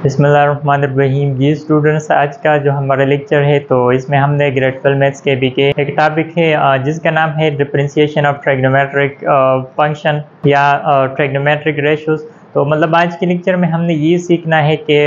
बिस्मिल्लाहिर्रहमानिर्रहीम। जी स्टूडेंट्स, आज का जो हमारा लेक्चर है तो इसमें हमने ग्रेड 12 मैथ्स के बी के एक टॉपिक है जिसका नाम है डिफरेंशिएशन ऑफ ट्रिग्नोमेट्रिक फंक्शन या ट्रिग्नोमेट्रिक रेशोज। तो मतलब आज के लेक्चर में हमने ये सीखना है कि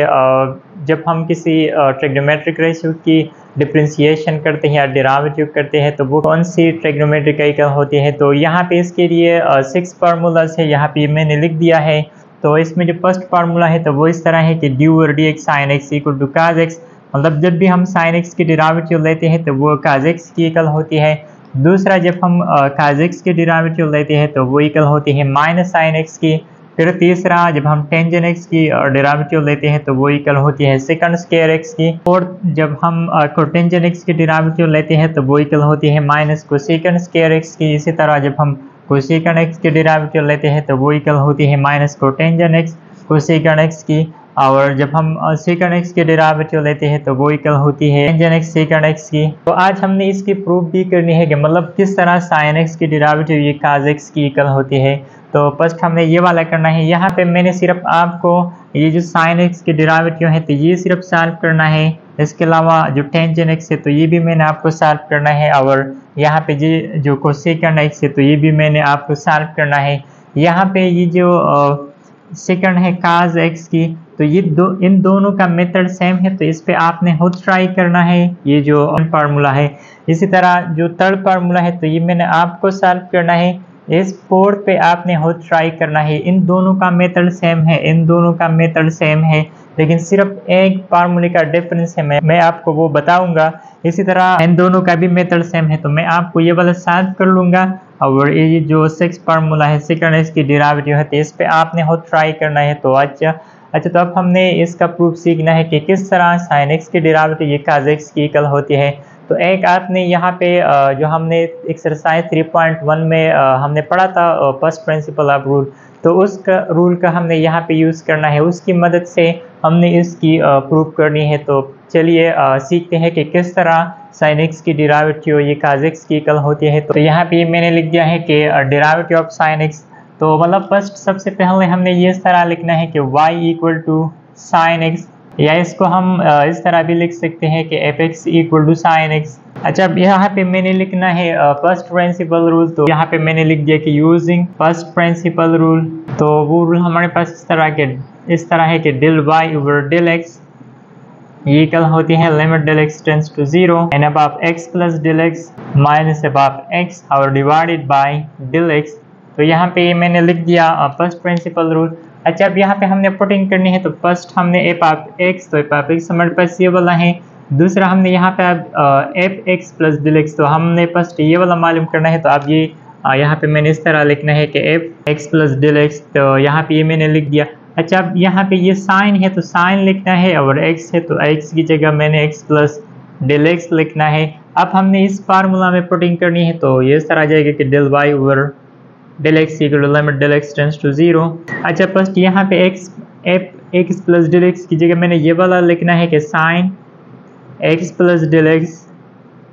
जब हम किसी ट्रिग्नोमेट्रिक रेशो की डिफरेंशिएशन करते हैं या डेरिवेटिव करते हैं तो वो कौन सी ट्रिग्नोमेट्रिक इक्वेशन होती है। तो यहाँ पे इसके लिए 6 फार्मूलाज है, यहाँ पे मैंने लिख दिया है। तो इसमें जो फर्स्ट फार्मूला है तो वो इस तरह है कि d over d x sine x equal to cos x. मतलब जब भी हम साइन एक्स की डेरिवेटिव लेते हैं तो वो काज एक्स की इक्वल होती है। दूसरा, जब हम काज एक्स की डेरिवेटिव लेते हैं तो वो इक्वल होती है माइनस साइन एक्स की। फिर तीसरा, जब हम टेंजेंट एक्स की डेरिवेटिव लेते हैं तो वो इक्वल होती है सेकंड स्क्वायर एक्स की। और जब हम कोटेंजेंट एक्स की डेरिवेटिव लेते हैं तो वो इक्वल होती है माइनस कोसेकंड स्क्वायर एक्स की। इसी तरह जब हम कोसेकंड एक्स की डेरिवेटिव लेते हैं तो वो इक्वल होती है minus cotangent x cosecant x की। और जब हम सेकंड एक्स की डेरिवेटिव लेते हैं तो वो इक्वल होती है टेंजेंट एक्स सेकंड एक्स की। तो आज हमने इसकी प्रूफ भी करनी है कि मतलब किस तरह साइन एक्स की डेरिवेटिव ये काज एक्स की इक्वल होती है। तो फर्स्ट हमने ये वाला करना है। यहाँ पे मैंने सिर्फ आपको ये जो साइन एक्स की डेरिवेटिव है तो ये सिर्फ सॉल्व करना है। इसके अलावा जो टेंजेंट एक्स है तो ये भी मैंने आपको सॉल्व करना है। और यहाँ पे ये जो कोसेकंड एक्स है तो ये भी मैंने आपको सॉल्व करना है। यहाँ पे ये जो सेकंड है काज एक्स की तो ये इन दोनों का मेथड सेम है, तो इस पे आपने खुद ट्राई करना है ये जो फार्मूला है। इसी तरह जो थर्ड फार्मूला है तो ये मैंने आपको सॉल्व करना है। इस फोर्थ पे आपने खुद ट्राई करना है। इन दोनों का मेथड सेम है, इन दोनों का मेथड सेम है, लेकिन सिर्फ एक फार्मूले का डिफरेंस है, मैं आपको वो बताऊंगा। इसी तरह इन दोनों का भी मेथड सेम है तो मैं आपको ये वाला सॉल्व कर लूंगा। और ये जो 6 फार्मूला है सेकंड एक्स की डेरिवेटिव है तो इस पे आपने खुद ट्राई करना है। तो अच्छा तो अब हमने इसका प्रूफ सीखना है कि किस तरह साइन एक्स की डेरिवेटिव ये काज एक्स की इक्वल होती है। तो एक आपने यहाँ पे जो हमने एक्सरसाइज 3.1 में हमने पढ़ा था फर्स्ट प्रिंसिपल ऑफ रूल, तो उस रूल का हमने यहाँ पे यूज़ करना है। उसकी मदद से हमने इसकी प्रूफ करनी है। तो चलिए सीखते हैं कि किस तरह साइन एक्स की डेरिवेटिव ये काज एक्स की इक्वल होती है। तो यहाँ पे मैंने लिख दिया है कि डेरिवेटिव ऑफ साइन एक्स। तो मतलब फर्स्ट सबसे पहले हमने ये इस तरह लिखना है कि y equal to sine x, या इसको हम इस तरह भी लिख सकते हैं कि f x equal to sine x. अच्छा, अब यहाँ पे मैंने लिखना है फर्स्ट प्रिंसिपल रूल। तो यहाँ पे मैंने लिख दिया कि यूजिंग फर्स्ट प्रिंसिपल रूल। तो वो रूल हमारे पास इस तरह है कि del y over del x ये इक्वल होती है limit del x tends to 0 and above x plus del x minus above x और डिवाइडेड बाय डेल एक्स। तो यहाँ पे मैंने लिख दिया फर्स्ट प्रिंसिपल रूल। अच्छा, अब यहाँ पे हमने पुटिंग करनी है। तो फर्स्ट हमने एफ ऑफ एक्स, तो एफ ऑफ एक्स हमारे पास ये वाला है। दूसरा हमने यहाँ पे अब f x plus del x, तो हमने फर्स्ट ये वाला मालूम करना है। तो अब ये यहाँ पे मैंने इस तरह लिखना है कि f x plus del x. तो यहाँ पे ये मैंने लिख दिया। अच्छा, अब यहाँ पे ये साइन है तो साइन लिखना है, और एक्स है तो एक्स की जगह मैंने एक्स प्लस डेल एक्स लिखना है। अब हमने इस फार्मूला में पुटिंग करनी है। तो ये इस तरह आ जाएगा कि del y over del x equal to limit del x tends to 0। अच्छा, फर्स्ट यहाँ पे f x plus del x की जगह मैंने ये वाला लिखना है कि sine x plus del x,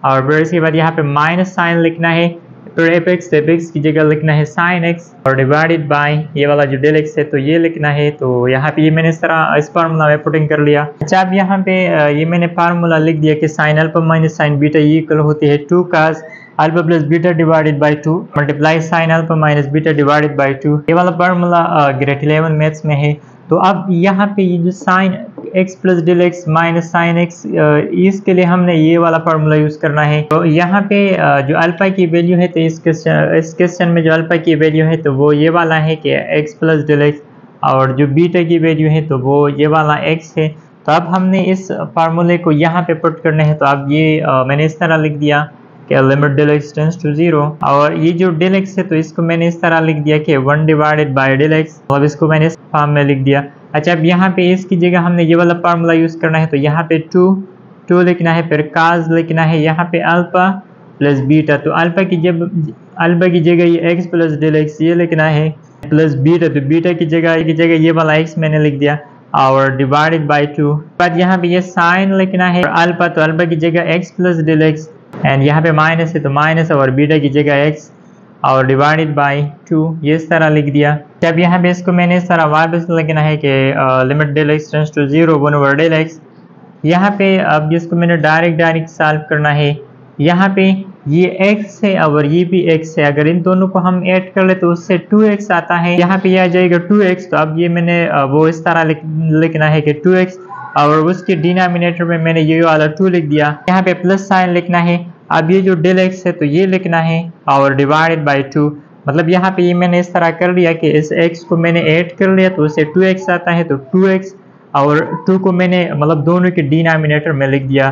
और फिर इसके बाद यहाँ पे माइनस साइन लिखना है। फिर एफ एक्स की जगह लिखना है साइन एक्स और डिवाइडेड बाय ये वाला जो डेल एक्स है तो ये लिखना है। तो यहाँ पे ये मैंने इस तरह इस फार्मूला में पुटिंग कर लिया। अच्छा, अब यहाँ पे ये मैंने फार्मूला लिख दिया कि sine alpha minus sign beta ये इक्वल होती है 2 cos alpha plus beta divided by 2 multiply sine alpha minus beta divided by 2। ये वाला फार्मूला ग्रेड 11 मैथ्स में है। तो अब यहाँ पे ये जो sine x plus del x minus sine x, इसके लिए हमने ये वाला फार्मूला यूज करना है। तो यहाँ पे जो अल्फा की वैल्यू है तो इस क्वेश्चन में जो अल्फा की वैल्यू है तो वो ये वाला है कि एक्स प्लस डेल एक्स, और जो बीटा की वैल्यू है तो वो ये वाला एक्स है। तो अब हमने इस फार्मूले को यहाँ पे पुट करना है। तो अब ये मैंने इस तरह लिख दिया कि limit del x tends to 0, और ये जो डेल एक्स है तो इसको मैंने इस तरह लिख दिया कि 1 डिवाइडेड बाय डेल एक्स, और इसको मैंने इस फॉर्म में लिख दिया। अच्छा, अब यहाँ पे इसकी जगह हमने ये वाला फार्मूला यूज करना है। तो यहाँ पे 2 लिखना है, फिर काज लिखना है, यहाँ पे अल्फा प्लस बीटा। तो अल्फा की जगह ये एक्स प्लस डेल एक्स ये लिखना है, प्लस बीटा तो बीटा की जगह ये वाला एक्स मैंने लिख दिया, और डिवाइडेड बाय 2। बाद यहाँ पे ये साइन लिखना है, अल्फा तो अल्फा की जगह x plus del x, and यहाँ पे माइनस है तो माइनस, और बीटा की जगह एक्स और डिवाइडेड बाय 2 ये इस तरह लिख दिया। जब यहाँ पे इसको मैंने इस तरह वापस लिखना है कि limit del x tends to 0 1 over del x. यहाँ पे अब इसको मैंने डायरेक्ट सॉल्व करना है। यहाँ पे ये x है और ये भी x है, अगर इन दोनों को हम ऐड कर ले तो उससे 2x आता है। यहाँ पे आ जाएगा 2x, तो अब ये मैंने वो इस तरह लिखना है कि 2x और उसके डिनोमिनेटर में मैंने ये वाला 2 लिख दिया। यहाँ पे प्लस साइन लिखना है। अब ये जो डेल x है तो ये लिखना है और डिवाइडेड बाई 2, मतलब यहाँ पे ये मैंने इस तरह कर लिया कि इस x को मैंने ऐड कर लिया तो उससे 2x आता है, तो 2x और 2 को मैंने मतलब दोनों के डिनोमिनेटर में लिख दिया,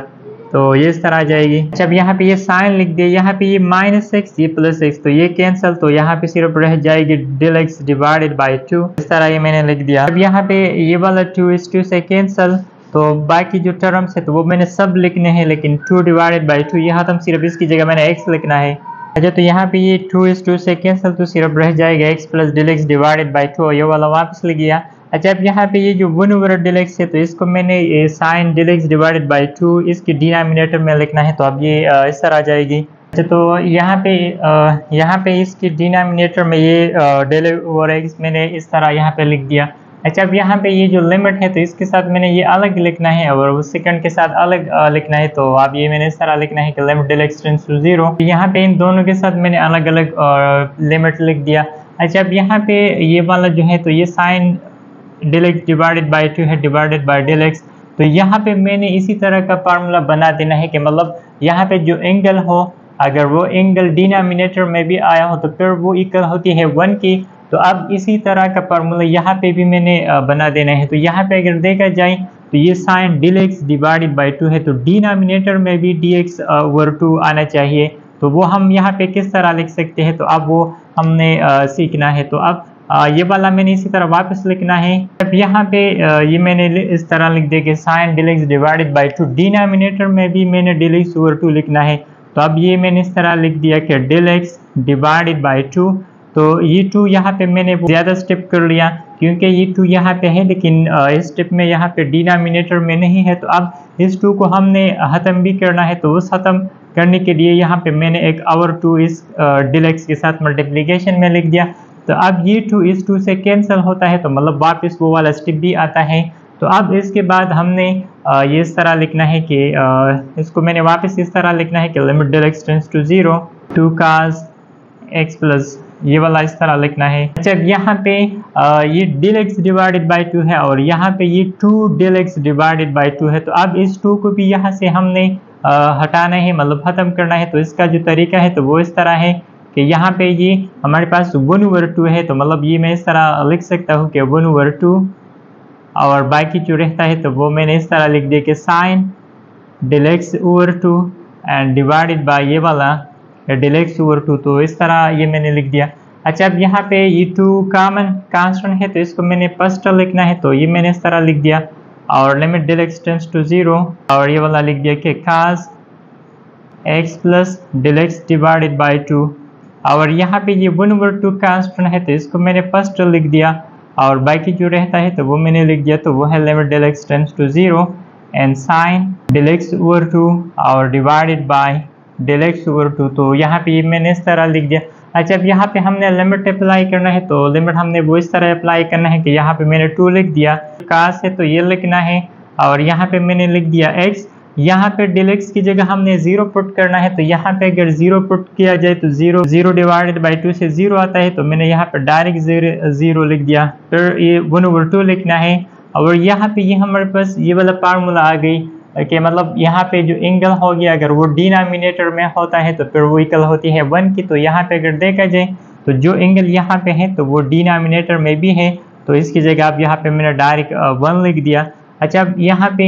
तो ये इस तरह आ जाएगी। अच्छा, अब यहाँ पे ये साइन लिख दिया, यहाँ पे ये -x ये +x, तो ये कैंसिल, तो यहाँ पे सिर्फ रह जाएगी डेल x डिवाइडेड बाई 2, इस तरह ये मैंने लिख दिया। अब यहाँ पे ये वाला 2 इस 2 से कैंसिल, तो बाकी जो टर्म्स है तो वो मैंने सब लिखने हैं, लेकिन 2 डिवाइडेड बाई 2 यहाँ तो सिर्फ इसकी जगह मैंने x लिखना है। अच्छा, तो यहाँ पे ये 2 इस 2 से कैंसिल, तो सिर्फ रह जाएगा x plus del x divided by 2, ये वाला वापस लिख गया। अच्छा, अब यहाँ पे ये जो 1 ओवर डेल एक्स है तो इसको मैंने sine del x divided by 2 इसकी डिनोमिनेटर में लिखना है, तो अब ये इस तरह आ जाएगी। अच्छा, तो यहाँ पे इसकी डिनोमिनेटर में ये डेल ओवर एक्स मैंने इस तरह यहाँ पे लिख दिया। अच्छा, अब यहाँ पे ये जो लिमिट है तो इसके साथ मैंने ये अलग लिखना है और उस सेकंड के साथ अलग लिखना है, तो अब ये मैंने इस तरह लिखना है कि limit del x tends to 0। यहाँ पे इन दोनों के साथ मैंने अलग अलग लिमिट लिख दिया। अच्छा, अब यहाँ पे ये वाला जो है तो ये sine del x divided by 2 है डिवाइडेड बाई डेल एक्स, तो यहाँ पे मैंने इसी तरह का फार्मूला बना देना है कि मतलब यहाँ पे जो एंगल हो अगर वो एंगल डिनोमिनेटर में भी आया हो तो फिर वो इक्वल होती है 1 की, तो अब इसी तरह का फार्मूला यहाँ पे भी मैंने बना देना है। तो यहाँ पे अगर देखा जाए तो ये sine del x divided by 2 है, तो डिनोमिनेटर में भी dx ओवर 2 आना चाहिए, तो वो हम यहाँ पे किस तरह लिख सकते हैं, तो अब वो हमने सीखना है। तो अब ये वाला मैंने इसी तरह वापस लिखना है। अब यहाँ पे ये मैंने इस तरह लिख दिया कि sine del x divided by 2, denominator में भी मैंने डेल एक्स ओवर 2 लिखना है, तो अब ये मैंने इस तरह लिख दिया कि डेल एक्स डिवाइडेड बाई 2, तो ये 2 यहाँ पे मैंने ज़्यादा स्टेप कर लिया क्योंकि ये 2 यहाँ पे है, लेकिन इस स्टेप में यहाँ पे डिनोमिनेटर में नहीं है, तो अब इस 2 को हमने ख़त्म भी करना है, तो उस ख़त्म करने के लिए यहाँ पे मैंने एक और 2 इस डेल एक्स के साथ मल्टीप्लिकेशन में लिख दिया। तो अब ये 2 इस 2 से कैंसिल होता है, तो मतलब वापस वो वाला स्टेप भी आता है। तो अब इसके बाद हमने ये इस तरह लिखना है कि इसको मैंने वापस इस तरह लिखना है कि limit del x tends to 0 2 cos x plus ये वाला इस तरह लिखना है। अच्छा, यहाँ पे ये डेल एक्स डिवाइडेड बाई 2 है और यहाँ पे ये 2 डेल एक्स डिवाइडेड बाई 2 है, तो अब इस 2 को भी यहाँ से हमने हटाना है, मतलब ख़त्म करना है। तो इसका जो तरीका है तो वो इस तरह है कि यहाँ पे ये हमारे पास 1 ओवर 2 है, तो मतलब ये मैं इस तरह लिख सकता हूँ कि 1 ओवर 2 और बाकी जो रहता है तो वो मैंने इस तरह लिख दिया कि sine del x over 2 and divided by ये वाला डेल एक्स ओवर 2, तो इस तरह ये मैंने लिख दिया। अच्छा, अब यहाँ पे ये 2 कॉमन कांस्टेंट है तो इसको मैंने फर्स्ट लिखना है, तो ये मैंने इस तरह लिख दिया और limit del x tends to 0 और ये वाला लिख दिया कि cos x plus del x divided by 2 और यहाँ पे ये 1 ओवर 2 कांस्टेंट है तो इसको मैंने फर्स्ट लिख दिया और बाकी जो रहता है तो वो मैंने लिख दिया, तो वो है limit del x tends to 0 and sine del x over 2 और divided by del x over 2, तो यहाँ पे ये मैंने इस तरह लिख दिया। अच्छा, अब यहाँ पे हमने लिमिट अप्लाई करना है, तो लिमिट हमने वो इस तरह अप्लाई करना है कि यहाँ पे मैंने 2 लिख दिया, cos है तो ये लिखना है और यहाँ पे मैंने लिख दिया x, यहाँ पे डेल एक्स की जगह हमने 0 पुट करना है, तो यहाँ पे अगर 0 पुट किया जाए तो 0 डिवाइडेड बाई 2 से 0 आता है, तो मैंने यहाँ पे डायरेक्ट 0 लिख दिया। फिर ये 1 ओवर 2 लिखना है और यहाँ पे ये हमारे पास ये वाला फार्मूला आ गई कि मतलब यहाँ पे जो एंगल हो गया अगर वो डिनोमिनेटर में होता है तो फिर वो इक्वल होती है 1 की, तो यहाँ पे अगर देखा जाए तो जो एंगल यहाँ पे है तो वो डिनोमिनेटर में भी है, तो इसकी जगह अब यहाँ पे मैंने डायरेक्ट 1 लिख दिया। अच्छा, अब यहाँ पे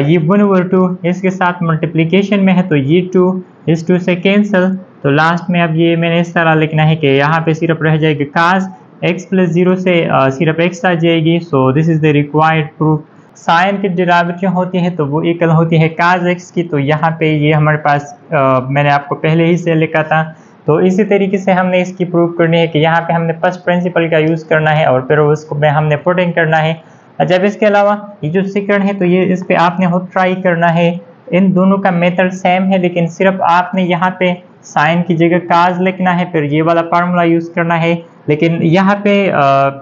ये 1 ओवर 2 इसके साथ मल्टीप्लिकेशन में है, तो ये 2 इस 2 से कैंसिल, तो लास्ट में अब ये मैंने इस तरह लिखना है कि यहाँ पे सिर्फ रह जाएगी cos x प्लस 0 से सिर्फ x आ जाएगी। So this is the required proof. Sine की डेरिवेटिव होती है तो वो इक्वल होती है cos x की, तो यहाँ पे ये हमारे पास मैंने आपको पहले ही से लिखा था। तो इसी तरीके से हमने इसकी प्रूफ करनी है कि यहाँ पे हमने फर्स्ट प्रिंसिपल का यूज़ करना है और फिर उसको में हमने पुटिंग करना है। जब इसके अलावा ये जो सेकंड है तो ये इस पे आपने खुद ट्राई करना है, इन दोनों का मेथड सेम है, लेकिन सिर्फ आपने यहाँ पे साइन की जगह cos लिखना है, फिर ये वाला फार्मूला यूज़ करना है, लेकिन यहाँ पे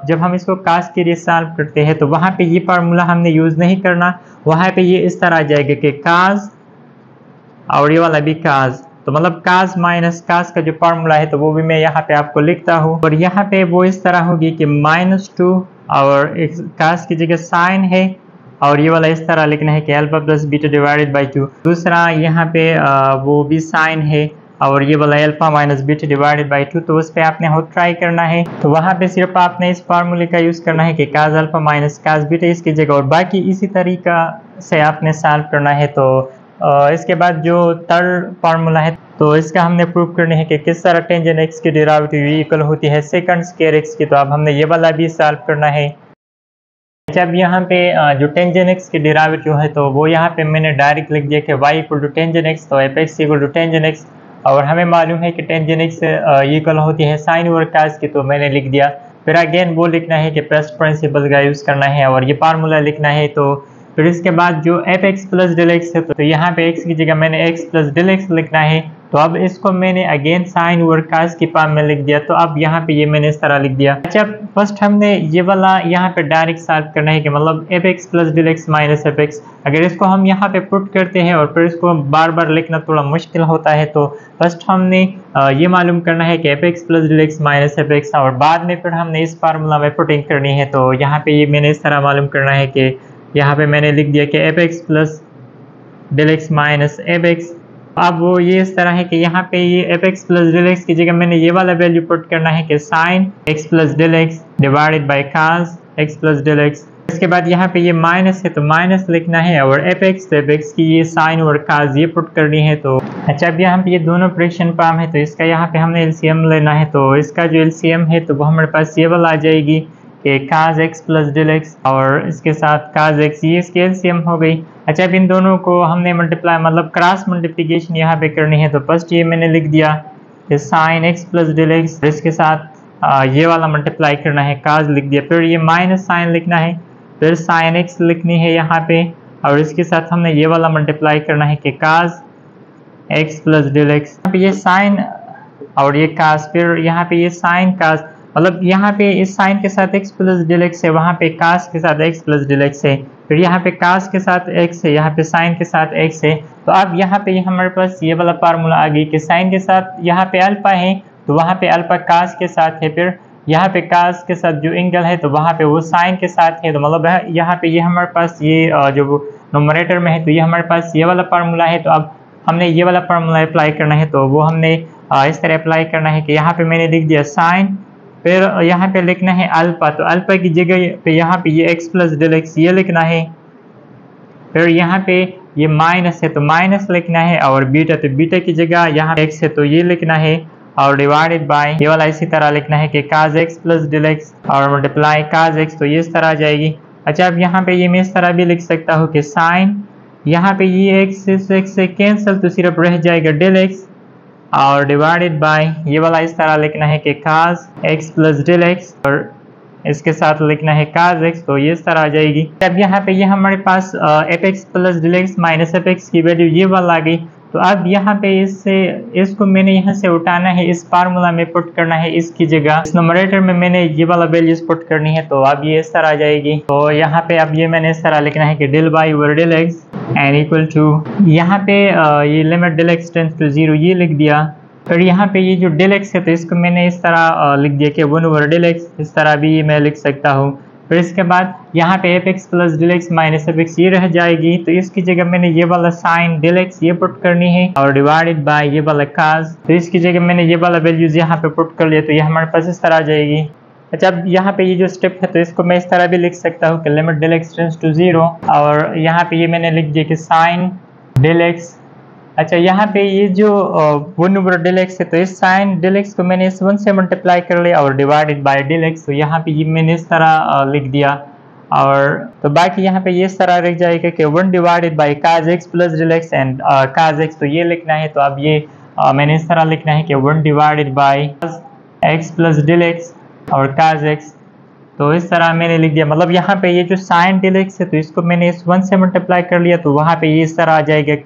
जब हम इसको कास के लिए सॉल्व करते हैं तो वहाँ पे ये फार्मूला हमने यूज़ नहीं करना। वहाँ पे ये इस तरह आ जाएगा कि कास और ये वाला भी कास, तो मतलब कास माइनस कास का जो फार्मूला है तो वो भी मैं यहाँ पे आपको लिखता हूँ। और यहाँ पे वो इस तरह होगी कि -2 और कास की जगह साइन है और ये वाला इस तरह लिखना है कि alpha plus beta divided by 2। दूसरा यहाँ पे वो भी साइन है और ये वाला alpha minus beta divided by 2, तो उस पर आपने खुद ट्राई करना है। तो वहाँ पे सिर्फ आपने इस फार्मूले का यूज़ करना है कि cos alpha minus cos beta इसकी जगह, और बाकी इसी तरीका से आपने सॉल्व करना है। तो इसके बाद जो थर्ड फार्मूला है तो इसका हमने प्रूव करने है कि किस तरह टेंजेंट एक्स की डेरिवेटिव इक्वल होती है सेकंड स्क्वायर एक्स की। तो अब हमने ये वाला भी सॉल्व करना है। जब यहाँ पे जो टेंजेंट एक्स की डेरिवेटिव है तो वो यहाँ पे मैंने डायरेक्ट लिख दिया कि y equal to tangent x, तो f x equal to tangent x, और हमें मालूम है कि टेंजेंट एक्स इक्वल होती है साइन ओवर कास की, तो मैंने लिख दिया। फिर अगेन वो लिखना है कि प्रेस्ट प्रिंसिपल का यूज़ करना है और ये फार्मूला लिखना है। तो फिर इसके बाद जो f x plus del x है तो यहाँ पे एक्स की जगह मैंने एक्स प्लस डेल एक्स लिखना है। तो अब इसको मैंने अगेन साइन ओवर कास की फॉर्म में लिख दिया। तो अब यहाँ पे ये मैंने इस तरह लिख दिया। अच्छा, फर्स्ट हमने ये वाला यहाँ पे डायरेक्ट सॉल्व करना है कि मतलब f x plus del x minus f x, अगर इसको हम यहाँ पे पुट करते हैं और फिर इसको बार बार लिखना थोड़ा मुश्किल होता है। तो फर्स्ट हमने ये मालूम करना है कि f x plus del x minus f x, और बाद में फिर हमने इस फार्मूला में पुटिंग करनी है। तो यहाँ पे ये मैंने इस तरह मालूम करना है कि यहाँ पे मैंने लिख दिया कि f x plus del x minus f x. अब वो ये इस तरह है कि यहाँ पे ये f x plus del x की जगह मैंने ये वाला वैल्यू पुट करना है कि sine x plus del x divided by cos x plus del x. इसके बाद यहाँ पे ये माइनस है तो माइनस लिखना है, और एफ एक्स की ये साइन और कास ये पुट करनी है। तो अच्छा, अब यहाँ पे ये दोनों फ्रैक्शन फॉर्म है तो इसका यहाँ पे हमने एलसीएम लेना है। तो इसका जो एलसीएम है तो वो हमारे पास ये वाला आ जाएगी कि cos x plus del x और इसके साथ काज एक्स, ये इसकी एलसीएम हो गई। अच्छा, अब इन दोनों को हमने मल्टीप्लाई मतलब क्रॉस मल्टीप्लिकेशन यहाँ पे करनी है। तो फर्स्ट ये मैंने लिख दिया कि sine x plus del x, इसके साथ ये वाला मल्टीप्लाई करना है, काज लिख दिया। फिर ये माइनस साइन लिखना है, फिर साइन एक्स लिखनी है यहाँ पे, और इसके साथ हमने ये वाला मल्टीप्लाई करना है कि cos x plus del x. ये साइन और ये काज, फिर यहाँ पे ये साइन काज, मतलब यहाँ पे इस साइन के साथ x प्लस डेल एक्स है, वहाँ पे कास के साथ x प्लस डेल एक्स है, फिर यहाँ पे कास के साथ x है, यहाँ पे साइन के साथ x है। तो अब यहाँ पे हमारे पास ये वाला फार्मूला आ गई कि साइन के साथ यहाँ पे अल्फा है तो वहाँ पे अल्फा कास के साथ है, फिर यहाँ पे कास के साथ जो एंगल है तो वहाँ पे वो साइन के साथ है। तो मतलब यहाँ पे ये हमारे पास ये जो नोमरेटर में है तो ये हमारे पास ये वाला फार्मूला है। तो अब हमने ये वाला फार्मूला अप्लाई करना है, तो वो हमने इस तरह अप्लाई करना है कि यहाँ पे मैंने लिख दिया साइन, फिर यहाँ पे लिखना है अल्फा, तो अल्फा की जगह पे यहाँ पे ये x प्लस डेल एक्स ये लिखना है, फिर यहाँ पे ये माइनस है तो माइनस लिखना है, और बीटा तो बीटा की जगह यहाँ x है तो ये लिखना है, और डिवाइडेड बाय ये वाला इसी तरह लिखना है कि काज x प्लस डेल एक्स और मल्टीप्लाई काज x, तो ये इस तरह आ जाएगी। अच्छा, अब यहाँ पे ये मैं इस तरह भी लिख सकता हूँ कि साइन, यहाँ पे ये x से कैंसिल तो सिर्फ रह जाएगा डेल एक्स, और डिवाइडेड बाय ये वाला इस तरह लिखना है कि काज x प्लस डेल एक्स और इसके साथ लिखना है काज x, तो ये इस तरह आ जाएगी। अब यहाँ पे ये हमारे पास f x plus del x minus f x की वैल्यू ये वाला आ गई। तो अब यहाँ पे इसको मैंने यहाँ से उठाना है, इस फार्मूला में पुट करना है इसकी जगह, इस नंबरेटर में मैंने ये वाला वैल्यूज पुट करनी है। तो अब ये इस तरह आ जाएगी। तो यहाँ पे अब ये मैंने इस तरह लिखना है कि del y over del x and equal to, यहाँ पे ये limit del x tends to 0 ये लिख दिया। फिर यहाँ पे ये जो डेल एक्स है तो इसको मैंने इस तरह लिख दिया कि 1 ओवर डेल एक्स, इस तरह भी मैं लिख सकता हूँ। फिर इसके बाद यहाँ पे f x plus del x minus f x ये रह जाएगी, तो इसकी जगह मैंने ये वाला साइन डेल एक्स ये पुट करनी है, और डिवाइडेड बाय ये वाला काज, तो इसकी जगह मैंने ये वाला वैल्यूज यहाँ पे पुट कर लिया, तो ये हमारे पास इस तरह आ जाएगी। अच्छा, अब यहाँ पे ये जो स्टेप है तो इसको मैं इस तरह भी लिख सकता हूँ कि limit del x tends to 0, और यहाँ पे ये मैंने लिख दिया कि साइन डेल एक्स। अच्छा, यहाँ पे ये जो 1 ओवर डेल एक्स है तो इस साइन डेल एक्स को मैंने इस 1 से मल्टीप्लाई कर लिया, और डिवाइडेड बाय डेल एक्स, तो यहाँ पे ये मैंने इस तरह लिख दिया। और तो बाकी यहाँ पे ये इस तरह रह जाएगा कि 1 divided by cos x plus del x and cos x, तो ये लिखना है। तो अब ये मैंने इस तरह लिखना है कि 1 divided by x plus del x और काज एक्स, तो इस तरह मैंने लिख दिया। मतलब यहाँ पे ये जो साइन डेल एक्स है तो इसको मैंने इस 1 से मल्टीप्लाई कर लिया, तो वहाँ पे ये इस तरह आ जाएगा,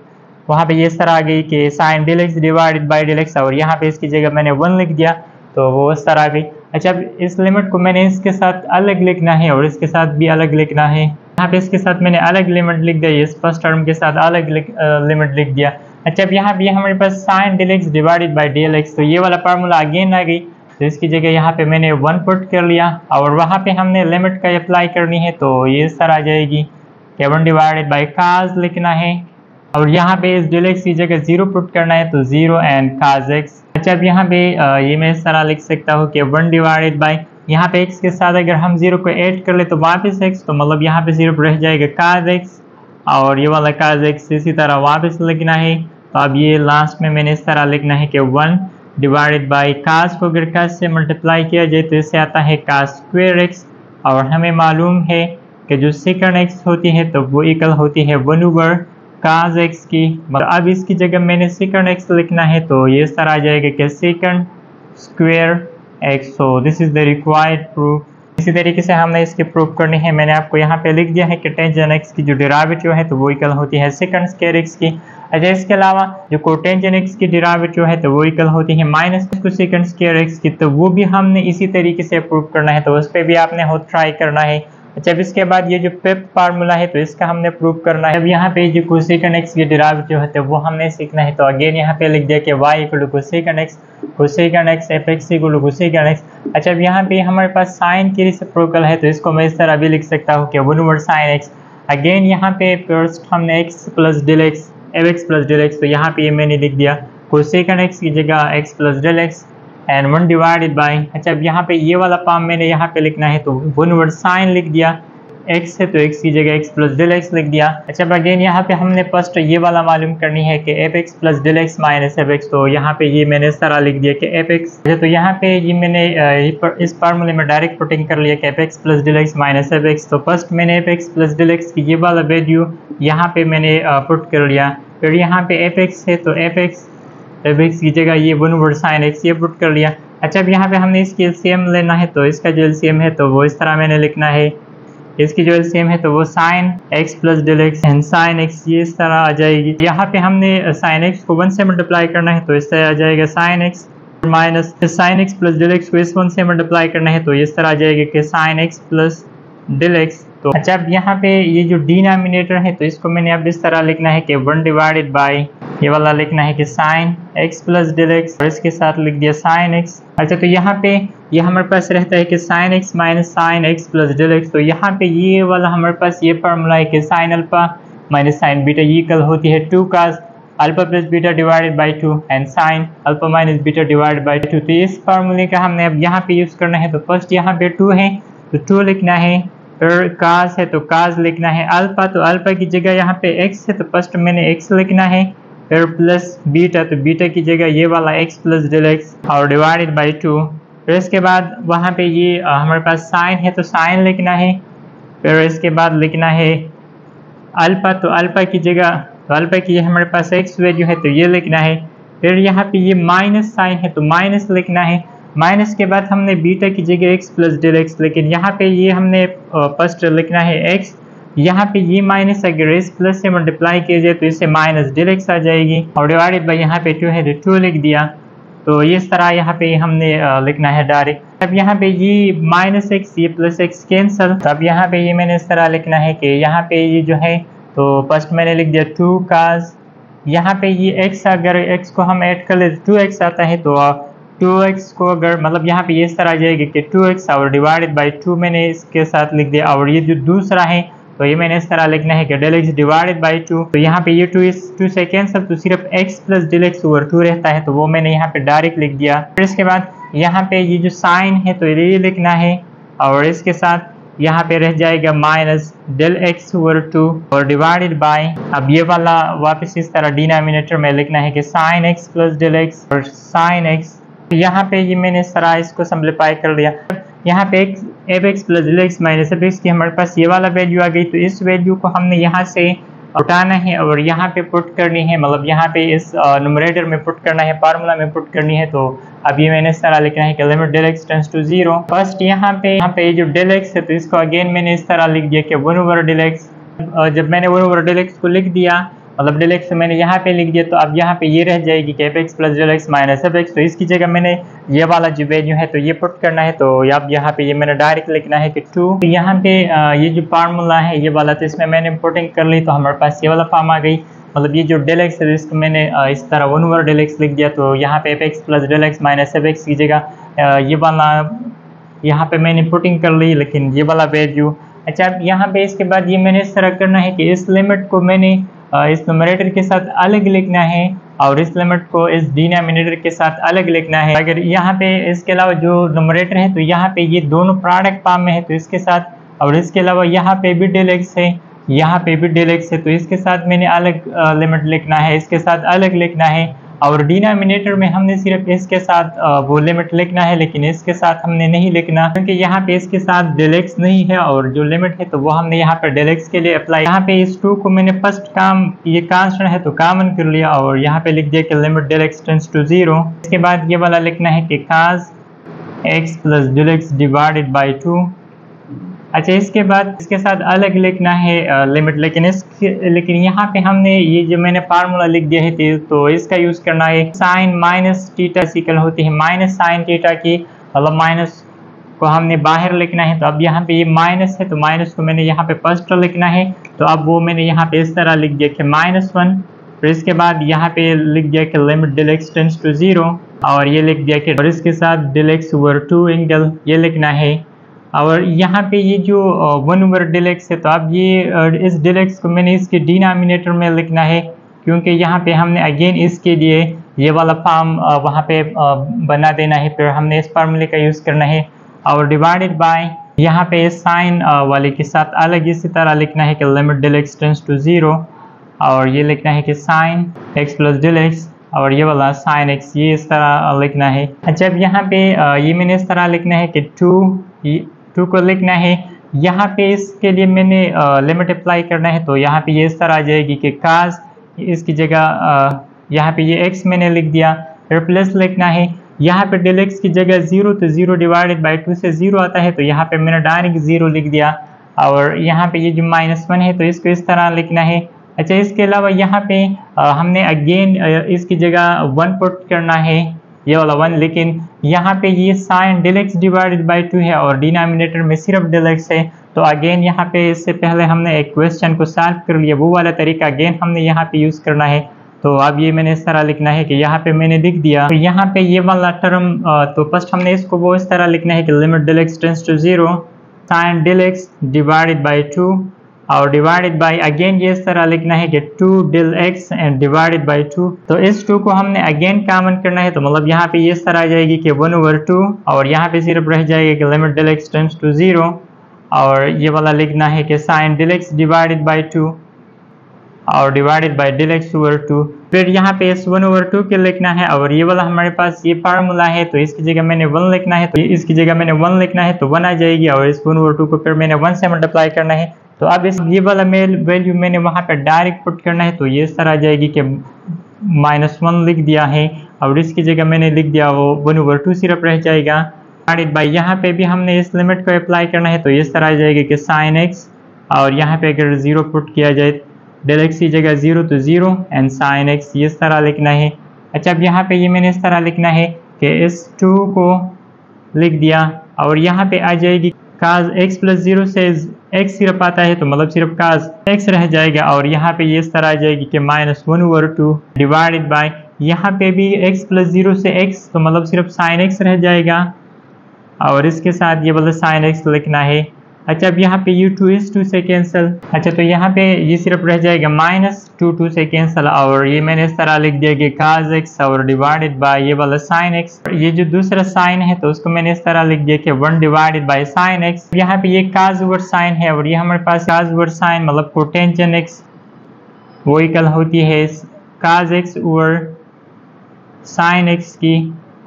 वहाँ पे ये इस तरह आ गई कि sine del x divided by del x, और यहाँ पे इसकी जगह मैंने 1 लिख दिया, तो वो इस तरह आ गई। अच्छा, अब इस लिमिट को मैंने इसके साथ अलग लिखना है और इसके साथ भी अलग लिखना है। यहाँ पे इसके साथ मैंने अलग लिमिट लिख दिया, इस फर्स्ट टर्म के साथ अलग लिमिट लिख दिया। अच्छा, अब यहाँ पे हमारे पास sine del x divided by del x, तो ये वाला फार्मूला अगेन आ गई, तो इसकी जगह यहाँ पे मैंने 1 पुट कर लिया और वहाँ पे हमने लिमिट का अप्लाई करनी है, तो ये इस तरह आ जाएगी कि 1 डिवाइडेड बाई काज लिखना है और यहाँ पे इस डेल एक्स की जगह 0 पुट करना है, तो 0 एंड काज एक्स। अच्छा, अब यहाँ पे ये मैं इस तरह लिख सकता हूँ कि 1 डिवाइडेड बाई, यहाँ पे x के साथ अगर हम 0 को ऐड कर ले तो वापस x, तो मतलब यहाँ पे 0 रह जाएगा काज x और ये वाला काज x इसी तरह वापस लिखना है। तो अब ये लास्ट में मैंने इस तरह लिखना है कि 1 डिवाइडेड बाई काज को अगर काज से मल्टीप्लाई किया जाए तो इससे आता है काज स्क्वायर x और हमें मालूम है कि जो सेकंड x होती है तो वो इक्वल होती है 1 ओवर काज x की। अब इसकी जगह मैंने सेकंड x लिखना है, तो ये इस तरह आ जाएगा कि second square x। So this is the required proof. इसी तरीके से हमने इसकी प्रूफ करनी है। मैंने आपको यहाँ पे लिख दिया है कि टेंजेंट x की जो डेरिवेटिव है तो वो इक्वल होती है सेकंड स्क्वायर x की। अच्छा, इसके अलावा जो कोटेंजेंट x की डेरिवेटिव है तो वो इक्वल होती है माइनस सेकंड स्क्वायर x की, तो वो भी हमने इसी तरीके से प्रूफ करना है, तो उस पर भी आपने खुद ट्राई करना है। अच्छा, अब इसके बाद ये जो फिफ्थ फार्मूला है तो इसका हमने प्रूव करना है। अब यहाँ पे जो कोसेकंड x की डेरिवेटिव है तो वो हमने सीखना है, तो अगेन यहाँ पे लिख दिया कि y equal to cosecant x fx equal to cosecant x। अच्छा, अब यहाँ पे हमारे पास साइन की रेसिप्रोकल है, तो इसको मैं इस तरह भी लिख सकता हूँ कि 1 ओवर साइन x। अगेन यहाँ पे फर्स्ट हमने x plus del x fx plus del x, तो यहाँ पे ये मैंने लिख दिया कोसेकंड x की जगह x plus del x and 1 divided by. अच्छा, अब यहाँ पे ये वाला फॉर्म मैंने यहाँ पे लिखना है, तो 1 ओवर साइन लिख दिया, x है तो x की जगह x प्लस डेल एक्स लिख दिया। अच्छा, अब अगेन यहाँ पे हमने फर्स्ट ये वाला मालूम करनी है कि fx plus del x minus fx, तो यहाँ पे ये मैंने इस तरह लिख दिया कि fx। अच्छा, तो यहाँ पे ये मैंने इस फार्मूले में डायरेक्ट पुटिंग कर लिया कि fx plus del x minus fx। तो फर्स्ट मैंने fx प्लस डेल एक्स की ये वाला वैल्यू यहाँ पे मैंने पुट कर लिया, फिर यहाँ पे fx है तो fx की जगह ये 1 ओवर साइन x ये पुट कर लिया। अच्छा, अब यहाँ पे हमने इसकी एलसीएम लेना है, तो इसका जो एलसीएम है तो वो इस तरह मैंने लिखना है, इसकी जो एलसीएम है तो वो sine x plus del x and sine x ये इस तरह आ जाएगी। यहाँ पे हमने साइन x को 1 से मल्टीप्लाई करना है, तो इस तरह आ जाएगा sine x minus sine x plus del x को इस 1 से मल्टीप्लाई करना है, तो इस तरह आ जाएगा कि sine x plus del x. तो अच्छा, अब यहाँ पे ये जो डिनोमिनेटर है तो इसको मैंने अब इस तरह लिखना है कि 1 डिवाइडेड बाई ये वाला लिखना है कि sine x plus del x और इसके साथ लिख दिया साइन x। अच्छा, तो यहाँ पे ये हमारे पास रहता है कि sine x minus sine x plus del x, तो यहाँ पे ये वाला हमारे पास ये फार्मूला है कि sine alpha minus sign beta equal होती है 2 काज alpha plus beta divided by 2 and sine alpha minus beta divided by 2। तो इस फार्मूले का हमने अब यहाँ पे यूज करना है, तो फर्स्ट यहाँ पे 2 है तो 2 लिखना है, फिर काज है तो काज लिखना है, अल्फा तो अल्फा की जगह यहाँ पे x है तो फर्स्ट मैंने x लिखना है, फिर प्लस बीटा तो बीटा की जगह ये वाला x प्लस डेल एक्स और डिवाइडेड बाई 2। फिर इसके बाद वहाँ पे ये हमारे पास साइन है तो साइन लिखना है, फिर इसके बाद लिखना है अल्फा तो अल्फा की जगह तो अल्फा की हमारे पास x वैल्यू है तो ये लिखना है, फिर यहाँ पे ये माइनस साइन है तो माइनस लिखना है, माइनस के बाद हमने बीटा की जगह x प्लस डेल एक्स, लेकिन यहाँ पे ये हमने फर्स्ट लिखना है x, यहाँ पे ये माइनस अगर इस प्लस से मल्टीप्लाई किया जाए तो इससे माइनस डेल एक्स आ जाएगी और डिवाइडेड बाई यहाँ पे 2 है तो 2 लिख दिया। तो इस तरह यहाँ पे हमने लिखना है डायरेक्ट। अब यहाँ पे ये माइनस एक्स ये प्लस एक्स कैंसल, तो अब यहाँ पे ये मैंने इस तरह लिखना है कि यहाँ पे ये जो है तो फर्स्ट मैंने लिख दिया 2 काज, यहाँ पे ये x अगर x को हम ऐड कर ले तो 2x आता है, तो 2x को अगर मतलब यहाँ पे ये इस तरह आ जाएगी कि 2x और डिवाइडेड बाई 2 मैंने इसके साथ लिख दिया, और ये जो दूसरा है तो ये मैंने इस तरह लिखना है कि डेल एक्स डिवाइडेड बाई 2, तो यहाँ पे ये 2 से कैंसल तो सिर्फ x plus del x over 2 रहता है, तो वो मैंने यहाँ पे डायरेक्ट लिख दिया। फिर इसके बाद यहाँ पे ये जो साइन है तो ये लिखना है और इसके साथ यहाँ पे रह जाएगा माइनस डेल एक्स ओवर 2 और डिवाइडेड बाई, अब ये वाला वापस इस तरह डिनोमिनेटर में लिखना है कि sine x plus del x और साइन x। यहाँ पे ये मैंने इस तरह इसको सिंप्लीफाई कर लिया। यहाँ पे f x plus del x minus f x की हमारे पास ये वाला वैल्यू आ गई, तो इस वैल्यू को हमने यहाँ से उठाना है और यहाँ पे पुट करनी है, मतलब यहाँ पे इस न्यूमरेटर में पुट करना है, फार्मूला में पुट करनी है। तो अब ये मैंने इस तरह लिखना है कि limit del x tends to 0। First यहाँ पे जो डेल एक्स है तो इसको अगेन मैंने इस तरह लिख दिया कि 1 ओवर डेल एक्स। जब मैंने 1 ओवर डेल एक्स को लिख दिया मतलब डेल एक्स मैंने यहाँ पे लिख दिया, तो अब यहाँ पे ये रह जाएगी कि f x plus del x minus f x. तो इसकी जगह मैंने ये वाला जो वैल्यू है तो ये पुट करना है। तो अब यहाँ पे ये मैंने डायरेक्ट लिखना है कि 2। तो यहाँ पे ये जो फार्मूला है ये वाला, तो इसमें मैंने पुटिंग कर ली तो हमारे पास ये वाला फॉर्म आ गई। मतलब ये जो डेल एक्स है इसको मैंने इस तरह 1 डेल एक्स लिख दिया। तो यहाँ पे f x plus del x minus f x की जगह ये वाला यहाँ पे मैंने पुटिंग कर ली, लेकिन ये वाला वैल्यू। अच्छा, अब यहाँ पे इसके बाद ये मैंने इस तरह करना है कि इस लिमिट को मैंने इस न्यूमरेटर के साथ अलग लिखना है और इस लिमिट को इस डिनोमिनेटर के साथ अलग लिखना है। अगर यहाँ पे इसके अलावा जो न्यूमरेटर है तो यहाँ पे ये दोनों प्रोडक्ट फॉर्म में है तो इसके साथ, और इसके अलावा यहाँ पे भी डेल एक्स है, यहाँ पे भी डेल एक्स है, तो इसके साथ मैंने अलग लिमिट लिखना है, इसके साथ अलग लिखना है। और डिनोमिनेटर में हमने सिर्फ इसके साथ वो लिमिट लिखना है, लेकिन इसके साथ हमने नहीं लिखना, क्योंकि यहाँ पे इसके साथ डेल एक्स नहीं है और जो लिमिट है तो वो हमने यहाँ पर डेल एक्स के लिए अप्लाई। यहाँ पे इस 2 को मैंने फर्स्ट ये कांस्टेंट है तो कॉमन कर लिया और यहाँ पे लिख दिया कि limit del x tends to 0। इसके बाद ये वाला लिखना है कि cos x plus del x divided by 2। अच्छा, इसके बाद इसके साथ अलग लिखना है लिमिट, लेकिन यहाँ पे हमने ये जो मैंने फार्मूला लिख दिया है तो इसका यूज करना है। साइन माइनस थीटा इक्वल होती है माइनस साइन थीटा की, मतलब माइनस को हमने बाहर लिखना है। तो अब यहाँ पे ये माइनस है तो माइनस को मैंने यहाँ पे फर्स्ट लिखना है। तो अब वो मैंने यहाँ पे इस तरह लिख दिया कि -1। फिर इसके बाद यहाँ पे लिख दिया कि limit del x tends to 0 और ये लिख दिया कि, और इसके साथ डेल एक्स ओवर 2 एंगल ये लिखना है। और यहाँ पे ये जो 1 डेल एक्स है तो अब ये इस डेल एक्स को मैंने इसके डिनोमिनेटर में लिखना है, क्योंकि यहाँ पे हमने अगेन इसके लिए ये वाला फॉर्म वहाँ पे बना देना है। फिर हमने इस फार्मूले का यूज़ करना है और डिवाइडेड बाय यहाँ पे साइन वाले के साथ अलग इसी तरह लिखना है कि limit del x tends to 0 और ये लिखना है कि sine x plus del x और ये वाला साइन एक्स, ये इस तरह लिखना है। अच्छा, अब यहाँ पे ये मैंने इस तरह लिखना है कि 2 को लिखना है। यहाँ पे इसके लिए मैंने लिमिट अप्लाई करना है, तो यहाँ पे ये इस तरह आ जाएगी कि cos, इसकी जगह यहाँ पे ये x मैंने लिख दिया, फिर प्लस लिखना है। यहाँ पे डेल x की जगह 0 तो 0 डिवाइडेड बाई 2 से 0 आता है, तो यहाँ पे मैंने डायरेक्ट 0 लिख दिया। और यहाँ पे ये जो -1 है तो इसको इस तरह लिखना है। अच्छा, इसके अलावा यहाँ पे हमने अगेन इसकी जगह 1 पुट करना है, ये वाला 1, लेकिन यहाँ पे ये sine del x divided by 2 है और डिनोमिनेटर में सिर्फ डेल एक्स है। तो अगेन यहाँ पे इससे पहले हमने एक क्वेश्चन को सॉल्व कर लिया, वो वाला तरीका अगेन हमने यहाँ पे यूज़ करना है। तो अब ये मैंने इस तरह लिखना है कि यहाँ पे मैंने लिख दिया, तो यहाँ पे ये वाला टर्म तो फर्स्ट हमने इसको वो इस तरह लिखना है कि limit del x tends to 0 sine del x divided by 2 और डिवाइडेड बाई अगेन ये इस तरह लिखना है कि 2 del x and divided by 2। तो इस 2 को हमने अगेन कॉमन करना है, तो मतलब यहाँ पे ये इस तरह आ जाएगी कि 1/2 और यहाँ पे सिर्फ रह जाएगा कि limit del x tends to 0 और ये वाला लिखना है कि sine del x divided by 2 और divided by del x over 2। फिर यहाँ पे इस 1/2 के लिखना है और ये वाला हमारे पास ये फार्मूला है, तो इसकी जगह मैंने 1 लिखना है, तो इसकी जगह मैंने 1 लिखना है तो 1 आ जाएगी और इस 1/2 को फिर मैंने 1 से मल्टीप्लाई करना है। तो अब इस ये वाला वैल्यू मैंने वहाँ पे डायरेक्ट पुट करना है, तो ये इस तरह आ जाएगी कि -1 लिख दिया है और इसकी जगह मैंने लिख दिया वो 1/2 सिर्फ रह जाएगा। डिवाइडेड बाई यहाँ पे भी हमने इस लिमिट को अप्लाई करना है, तो इस तरह आ जाएगी कि साइन एक्स और यहाँ पे अगर 0 पुट किया जाए डेल एक्स की जगह 0 तो 0 एंड साइन एक्स, ये इस तरह लिखना है। अच्छा, अब यहाँ पे ये मैंने इस तरह लिखना है कि इस 2 को लिख दिया और यहाँ पे आ जाएगी cos x प्लस 0 से x सिर्फ आता है, तो मतलब सिर्फ cos x रह जाएगा और यहाँ पे ये इस तरह आ जाएगी कि -1/2 डिवाइडेड बाय यहाँ पे भी x प्लस 0 से x, तो मतलब सिर्फ sin x रह जाएगा और इसके साथ ये वाला sin x लिखना है। अच्छा, अब यहाँ पे ये 2 इस 2 से कैंसिल। अच्छा, तो यहाँ पे ये सिर्फ रह जाएगा -2 से कैंसिल और ये मैंने इस तरह लिख दिया कि cos x और डिवाइडेड बाय ये वाला sin x। ये जो दूसरा साइन है तो उसको मैंने इस तरह लिख दिया कि 1 डिवाइडेड बाय sin x। यहाँ पे ये cos ओवर sin है और ये हमारे पास cos ओवर sin मतलब कोटेंजेंट x वो इक्वल होती है cos x over sin x की,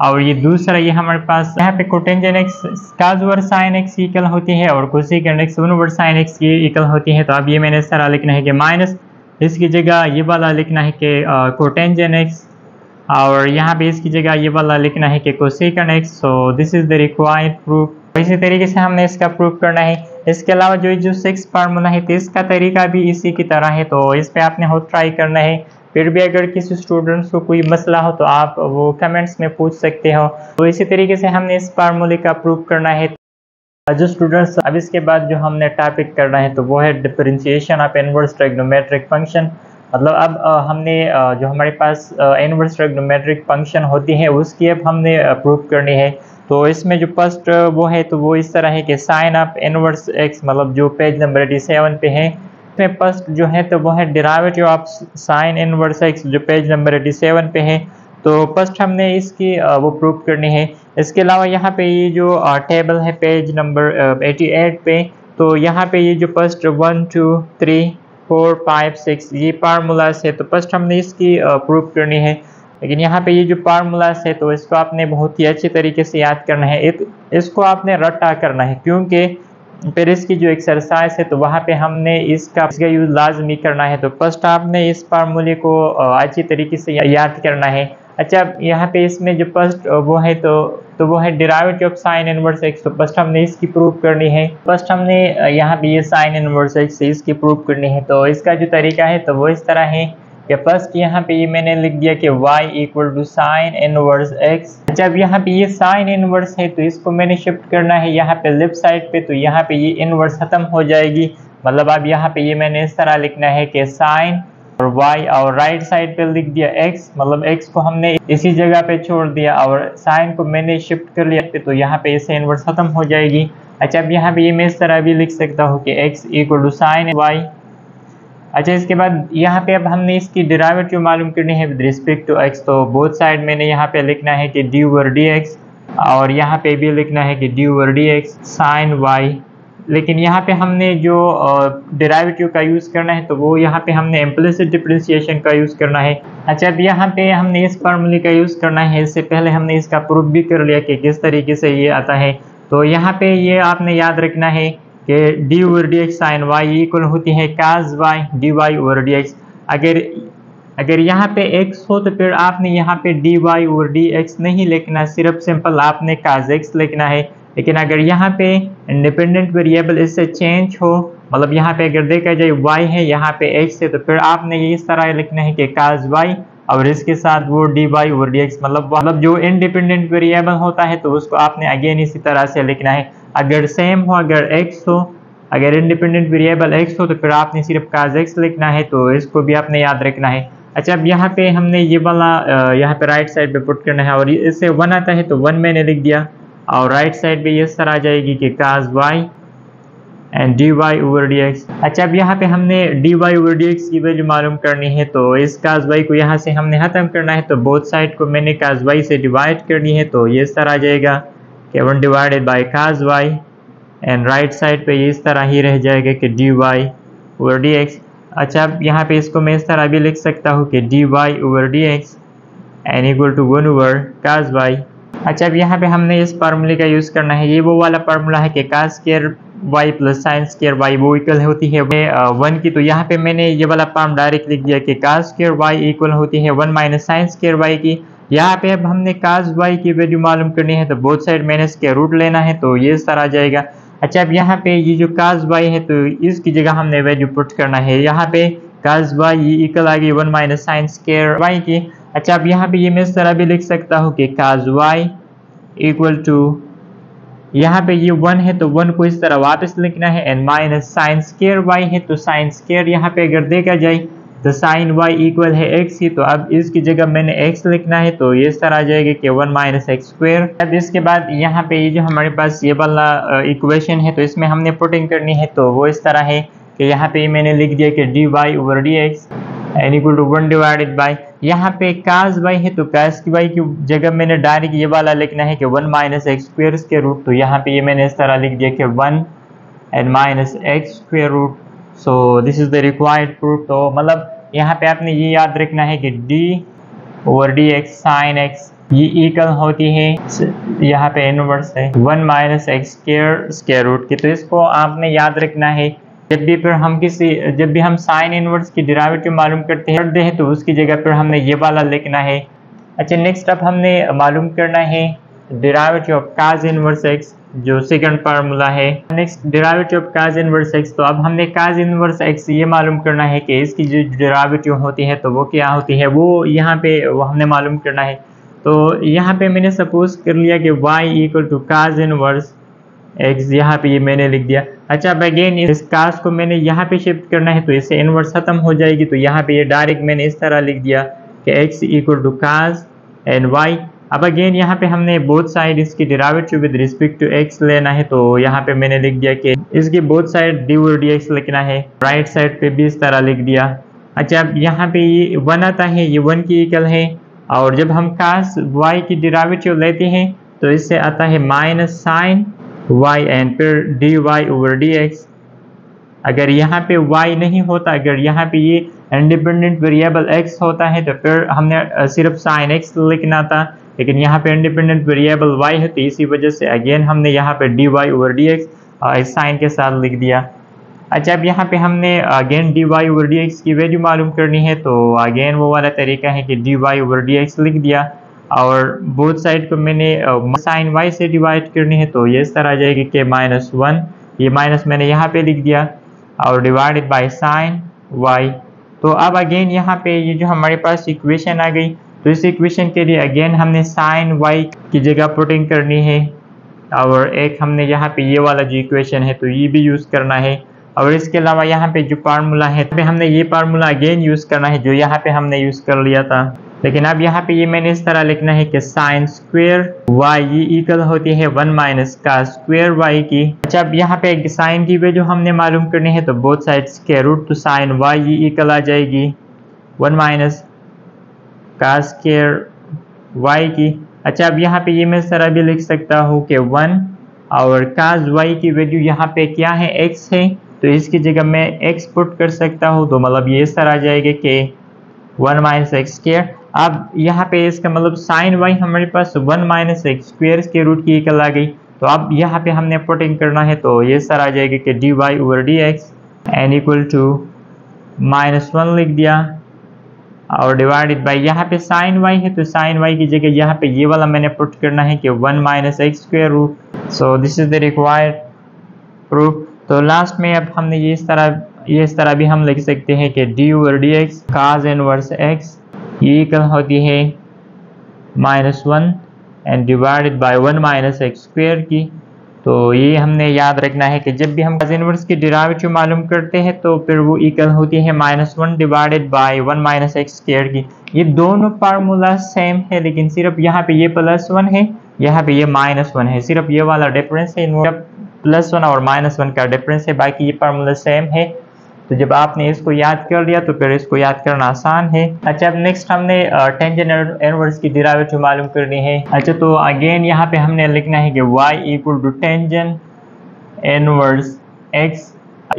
और ये दूसरा ये हमारे पास यहाँ पे cotangent x cos over sin x equal होती है और cosecant x 1 over sin x की इक्वल होती है। तो अब ये मैंने इस तरह लिखना है कि माइनस, इसकी जगह ये वाला लिखना है कि कोटेंजेंट x और यहाँ पे इसकी जगह ये वाला लिखना है कि cosecant x। So this is the required proof. इसी तरीके से हमने इसका प्रूफ करना है। इसके अलावा जो 6 फार्मूला है तो इसका तरीका भी इसी की तरह है, तो इस पे आपने खुद ट्राई करना है। फिर भी अगर किसी स्टूडेंट्स को कोई मसला हो तो आप वो कमेंट्स में पूछ सकते हो। तो इसी तरीके से हमने इस फार्मूले का प्रूव करना है। जो स्टूडेंट्स अब इसके बाद जो हमने टॉपिक करना है तो वो है differentiation of inverse trigonometric function. मतलब अब हमने जो हमारे पास इनवर्स ट्रिग्नोमेट्रिक फंक्शन होती है उसकी अब हमने प्रूव करनी है। तो इसमें जो फर्स्ट वो है तो वो इस तरह है कि साइन ऑफ इनवर्स एक्स, मतलब जो पेज नंबर 87 पे है, इसमें फर्स्ट जो है तो वो है derivative of sine inverse x जो पेज नंबर 87 पे है। तो फर्स्ट हमने इसकी वो प्रूव करनी है। इसके अलावा यहाँ पे ये जो टेबल है पेज नंबर 88 पे, तो यहाँ पे ये जो फर्स्ट 1 2 3 4 5 6 ये फार्मूलास है, तो फर्स्ट हमने इसकी प्रूव करनी है। लेकिन यहाँ पे ये जो फार्मूलास है तो इसको आपने बहुत ही अच्छे तरीके से याद करना है, इसको आपने रट्टा करना है, क्योंकि फिर इसकी जो एक्सरसाइज है तो वहाँ पे हमने इसका यूज लाजमी करना है। तो फर्स्ट आपने इस फार्मूले को अच्छी तरीके से याद करना है। अच्छा, यहाँ पे इसमें जो फर्स्ट वो है तो वो है derivative of sine inverse x, तो फर्स्ट हमने इसकी प्रूव करनी है। फर्स्ट हमने यहाँ पे ये साइन इनवर्स एक्स से इसकी प्रूव करनी है। तो इसका जो तरीका है तो वो इस तरह है कि फर्स्ट यहाँ पे ये मैंने लिख दिया कि y equal to sine inverse x. अच्छा, अब यहाँ पे ये साइन इनवर्स है तो इसको मैंने शिफ्ट करना है यहाँ पे लेफ्ट साइड पे, तो यहाँ पे ये इनवर्स खत्म हो जाएगी। मतलब अब यहाँ पे ये मैंने इस तरह लिखना है कि साइन और y, और राइट साइड पे लिख दिया x, मतलब x को हमने इसी जगह पे छोड़ दिया और साइन को मैंने शिफ्ट कर लिया, तो यहाँ पे इससे इनवर्स खत्म हो जाएगी। अच्छा, अब यहाँ पे ये मैं इस तरह भी लिख सकता हूँ कि x equal to sine y। अच्छा, इसके बाद यहाँ पे अब हमने इसकी डेरिवेटिव मालूम करनी है विद रिस्पेक्ट टू x, तो बोथ साइड मैंने यहाँ पे लिखना है कि d ओवर dx, और यहाँ पे भी लिखना है कि d over dx sine y। लेकिन यहाँ पे हमने जो डेरिवेटिव का यूज़ करना है तो वो यहाँ पे हमने इम्प्लिसिट डिफरेंशिएशन का यूज़ करना है। अच्छा, अब यहाँ पे हमने इस फार्मूले का यूज़ करना है। इससे पहले हमने इसका प्रूफ भी कर लिया कि किस तरीके से ये आता है। तो यहाँ पे ये आपने याद रखना है कि d over d x sine y equal होती है cos y d y over d x. अगर यहाँ पे x हो तो फिर आपने यहाँ पे d y over d x नहीं लिखना, सिर्फ सिंपल आपने काज एक्स लिखना है। लेकिन अगर यहाँ पे इंडिपेंडेंट वेरिएबल इससे चेंज हो, मतलब यहाँ पे अगर देखा जाए y है, यहाँ पे x है, तो फिर आपने ये इस तरह लिखना है कि काज y और इसके साथ वो d y over d x. मतलब जो इंडिपेंडेंट वेरिएबल होता है तो उसको आपने अगेन इसी तरह से लिखना है। अगर सेम हो, अगर x हो, अगर इंडिपेंडेंट वेरिएबल x हो तो फिर आपने सिर्फ काज x लिखना है, तो इसको भी आपने याद रखना है। अच्छा, अब यहाँ पे हमने ये वाला यहाँ पे राइट साइड पे पुट करना है, और इससे 1 आता है तो 1 मैंने लिख दिया, और राइट साइड पे ये तरह आ जाएगी कि cos y and d y over d x. अच्छा, अब यहाँ पे हमने d y over d x की वैल्यू मालूम करनी है, तो इस काज y को यहाँ से हमने खत्म करना है, तो बोथ साइड को मैंने काज y से डिवाइड करनी है, तो ये इस तरह आ जाएगा कि 1 divided by cos y, and right side पे ये इस तरह ही रह जाएगा कि d y over d x. अच्छा, अब यहाँ पे इसको मैं इस तरह भी लिख सकता हूँ कि d y over d x N equal to 1 over cos y। अच्छा, अब यहाँ पे हमने इस फार्मूले का यूज़ करना है। ये वो वाला फार्मूला है कि cos square y plus sine square y वो इक्वल होती है 1 की। तो यहाँ पे मैंने ये वाला फॉर्म डायरेक्ट लिख दिया कि काज स्क्वायर y इक्वल होती है 1 माइनस साइन स्क्वायर y की। यहाँ पे अब हमने काज y की वैल्यू मालूम करनी है, तो बोथ साइड मैंने इसके रूट लेना है, तो ये इस तरह आ जाएगा। अच्छा, अब यहाँ पे ये जो काज y है तो इसकी जगह हमने वैल्यू पुट करना है। यहाँ पे काज y इक्वल आ गई 1 माइनस साइन स्क्वायर y की। अच्छा, अब यहाँ पे ये मैं इस तरह भी लिख सकता हूँ कि काज y इक्वल टू, यहाँ पे ये 1 है तो 1 को इस तरह वापस लिखना है, and minus sign square y है तो साइन स्क्वायर यहाँ पे अगर देखा जाए तो साइन y इक्वल है x ही, तो अब इसकी जगह मैंने x लिखना है, तो ये इस तरह आ जाएगा कि 1 माइनस एक्स स्क्वायर। अब इसके बाद यहाँ पे ये जो हमारे पास ये वाला इक्वेशन है तो इसमें हमने पुटिंग करनी है, तो वो इस तरह है कि यहाँ पे मैंने लिख दिया कि d y over d x N equal to 1 divided by, यहाँ पे काज y है तो काज की y की जगह मैंने डायरेक्ट ये वाला लिखना है कि 1 माइनस एक्स स्क्वायर के रूट, तो यहाँ पे ये मैंने इस तरह लिख दिया कि 1 and minus x square root. So this is the required proof. तो मतलब यहाँ पे आपने ये याद रखना है कि d over d x sine x ये इक्वल होती है, यहाँ पे इनवर्स है 1 माइनस एक्स स्क्वायर रूट की। तो इसको आपने याद रखना है जब भी हम साइन इनवर्स की डेरिवेटिव मालूम करते हैं तो उसकी जगह पर हमने ये वाला लिखना है। अच्छा, नेक्स्ट अब हमने मालूम करना है derivative of cause inverse x. जो सेकंड फार्मूला है। Next derivative of cos inverse x, तो अब हमने cos इनवर्स x ये मालूम करना है कि इसकी जो डेरिवेटिव होती है तो वो क्या होती है, वो यहाँ पे वो हमने मालूम करना है। तो यहाँ पे मैंने सपोज कर लिया कि y equal to cos inverse x, यहाँ पे ये मैंने लिख दिया। अच्छा, अब अगेन इस cos को मैंने यहाँ पे शिफ्ट करना है तो इससे इनवर्स खत्म हो जाएगी, तो यहाँ पे ये डायरेक्ट मैंने इस तरह लिख दिया कि x equal to cos and y। अब अगेन यहाँ पे हमने बोथ साइड इसकी derivative with respect to x लेना है, तो यहाँ पे मैंने लिख दिया कि इसकी बोथ साइड dy dx लिखना है, राइट साइड पे भी इस तरह लिख दिया। अच्छा, अब यहाँ पे ये 1 आता है, ये 1 की इक्वल है, और जब हम cos y की डेरिवेटिव लेते हैं तो इससे आता है माइनस साइन y एंड फिर dy ओवर dx। अगर यहाँ पे y नहीं होता, अगर यहाँ पे ये इंडिपेंडेंट वेरिएबल x होता है तो फिर हमने सिर्फ साइन x लिखना था, लेकिन यहाँ पे इंडिपेंडेंट वेरिएबल y है तो इसी वजह से अगेन हमने यहाँ पे dy ओवर dx साइन के साथ लिख दिया। अच्छा, अब यहाँ पे हमने अगेन dy ओवर dx की वैल्यू मालूम करनी है, तो अगेन वो वाला तरीका है कि dy ओवर dx लिख दिया और बोथ साइड को मैंने साइन y से डिवाइड करनी है, तो ये इस तरह आ जाएगी कि -1, ये माइनस मैंने यहाँ पे लिख दिया और डिवाइडेड बाय साइन y। तो अब अगेन यहाँ पे ये जो हमारे पास इक्वेशन आ गई, तो इस इक्वेशन के लिए अगेन हमने साइन y की जगह पुटिंग करनी है, और एक हमने यहाँ पे ये वाला जो इक्वेशन है तो ये भी यूज़ करना है, और इसके अलावा यहाँ पे जो फार्मूला है तो हमने ये फार्मूला अगेन यूज़ करना है जो यहाँ पे हमने यूज़ कर लिया था। लेकिन अब यहाँ पे ये मैंने इस तरह लिखना है कि साइन स्क्वेयर y ये इक्वल होती है 1 माइनस cos स्क्वेयर y की। अच्छा, अब यहाँ पे साइन की वैल्यू हमने मालूम करनी है, तो बोथ साइड्स के रूट, तो साइन y ये इक्वल आ जाएगी 1 माइनस cos स्क्वेयर y की। अच्छा, अब यहाँ पे ये मैं इस तरह भी लिख सकता हूँ कि 1 और cos y की वैल्यू यहाँ पे क्या है, x है, तो इसकी जगह मैं x पुट कर सकता हूँ, तो मतलब ये इस तरह आ जाएगा कि 1 माइनस एक्स स्क्वेयर। अब यहाँ पे इसका मतलब साइन y हमारे पास 1 माइनस एक्स स्क्वेयर के रूट की इक्वल आ गई, तो अब यहाँ पे हमने पुटिंग करना है, तो ये इस तरह आ जाएगा कि dy over dx an equal to -1 लिख दिया और डिवाइडेड बाय यहाँ पे साइन y है, तो साइन y की जगह यहाँ पे ये वाला मैंने पुट करना है कि 1 minus x square root. So this is the required proof. तो लास्ट में अब हमने ये इस तरह भी हम लिख सकते हैं कि d over d x cos inverse x ये इक्वल होती है -1 and divided bye 1 minus x square की। तो ये हमने याद रखना है कि जब भी हम cos इनवर्स की डेरिवेटिव मालूम करते हैं तो फिर वो इक्वल होती है -1 divided bye 1 minus x square की। ये दोनों फार्मूला सेम है, लेकिन सिर्फ यहाँ पे ये +1 है, यहाँ पे ये -1 है, सिर्फ ये वाला डिफरेंस है, +1 और -1 का डिफरेंस है, बाकी ये फार्मूला सेम है। तो जब आपने इसको याद कर लिया तो फिर इसको याद करना आसान है। अच्छा, अब नेक्स्ट हमने टेंजेंट इनवर्स की डेरिवेटिव मालूम करनी है। अच्छा, तो अगेन यहाँ पे हमने लिखना है कि y equal to tangent inverse x।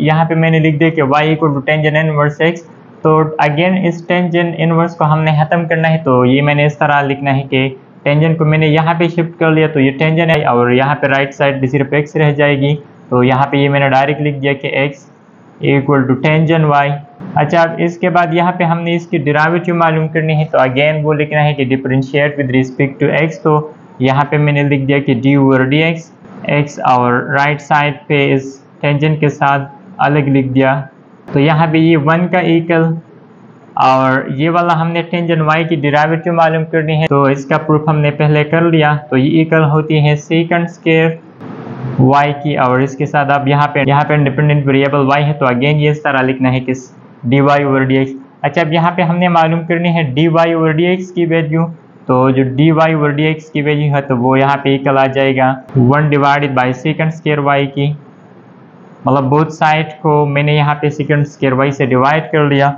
यहाँ पे मैंने लिख दिया कि y equal to tangent inverse x। तो अगेन इस टेंजेंट इनवर्स को हमने खत्म करना है, तो ये मैंने इस तरह लिखना है कि टेंजेंट को मैंने यहाँ पे शिफ्ट कर लिया, तो ये टेंजेंट है और यहाँ पे राइट साइड भी सिर्फ x रह जाएगी, तो यहाँ पे ये मैंने डायरेक्ट लिख दिया कि x equal to tangent y। अच्छा, अब इसके बाद यहाँ पे हमने इसकी डेरिवेटिव मालूम करनी है, तो अगेन वो लिखना है कि differentiate with respect to x। तो यहाँ पे मैंने लिख दिया कि d ओवर dx x और राइट साइड पे इस टेंजेंट के साथ अलग लिख दिया, तो यहाँ पे ये 1 का इक्वल और ये वाला हमने टेंजेंट y की डेरिवेटिव मालूम करनी है, तो इसका प्रूफ हमने पहले कर लिया। तो ये इक्वल होती है सेकंड स्क्वायर y की, और इसके साथ अब यहाँ पे इंडिपेंडेंट वेरिएबल y है, तो अगेन ये इस तरह लिखना है कि dy ओवर dx। अच्छा, अब यहाँ पे हमने मालूम करनी है dy ओवर dx की वैल्यू, तो जो dy ओवर dx की वैल्यू है तो वो यहाँ पे इक्वल आ जाएगा 1 divided bye secant square y की, मतलब बोथ साइड को मैंने यहाँ पे सेकंड स्क्वायर y से डिवाइड कर लिया।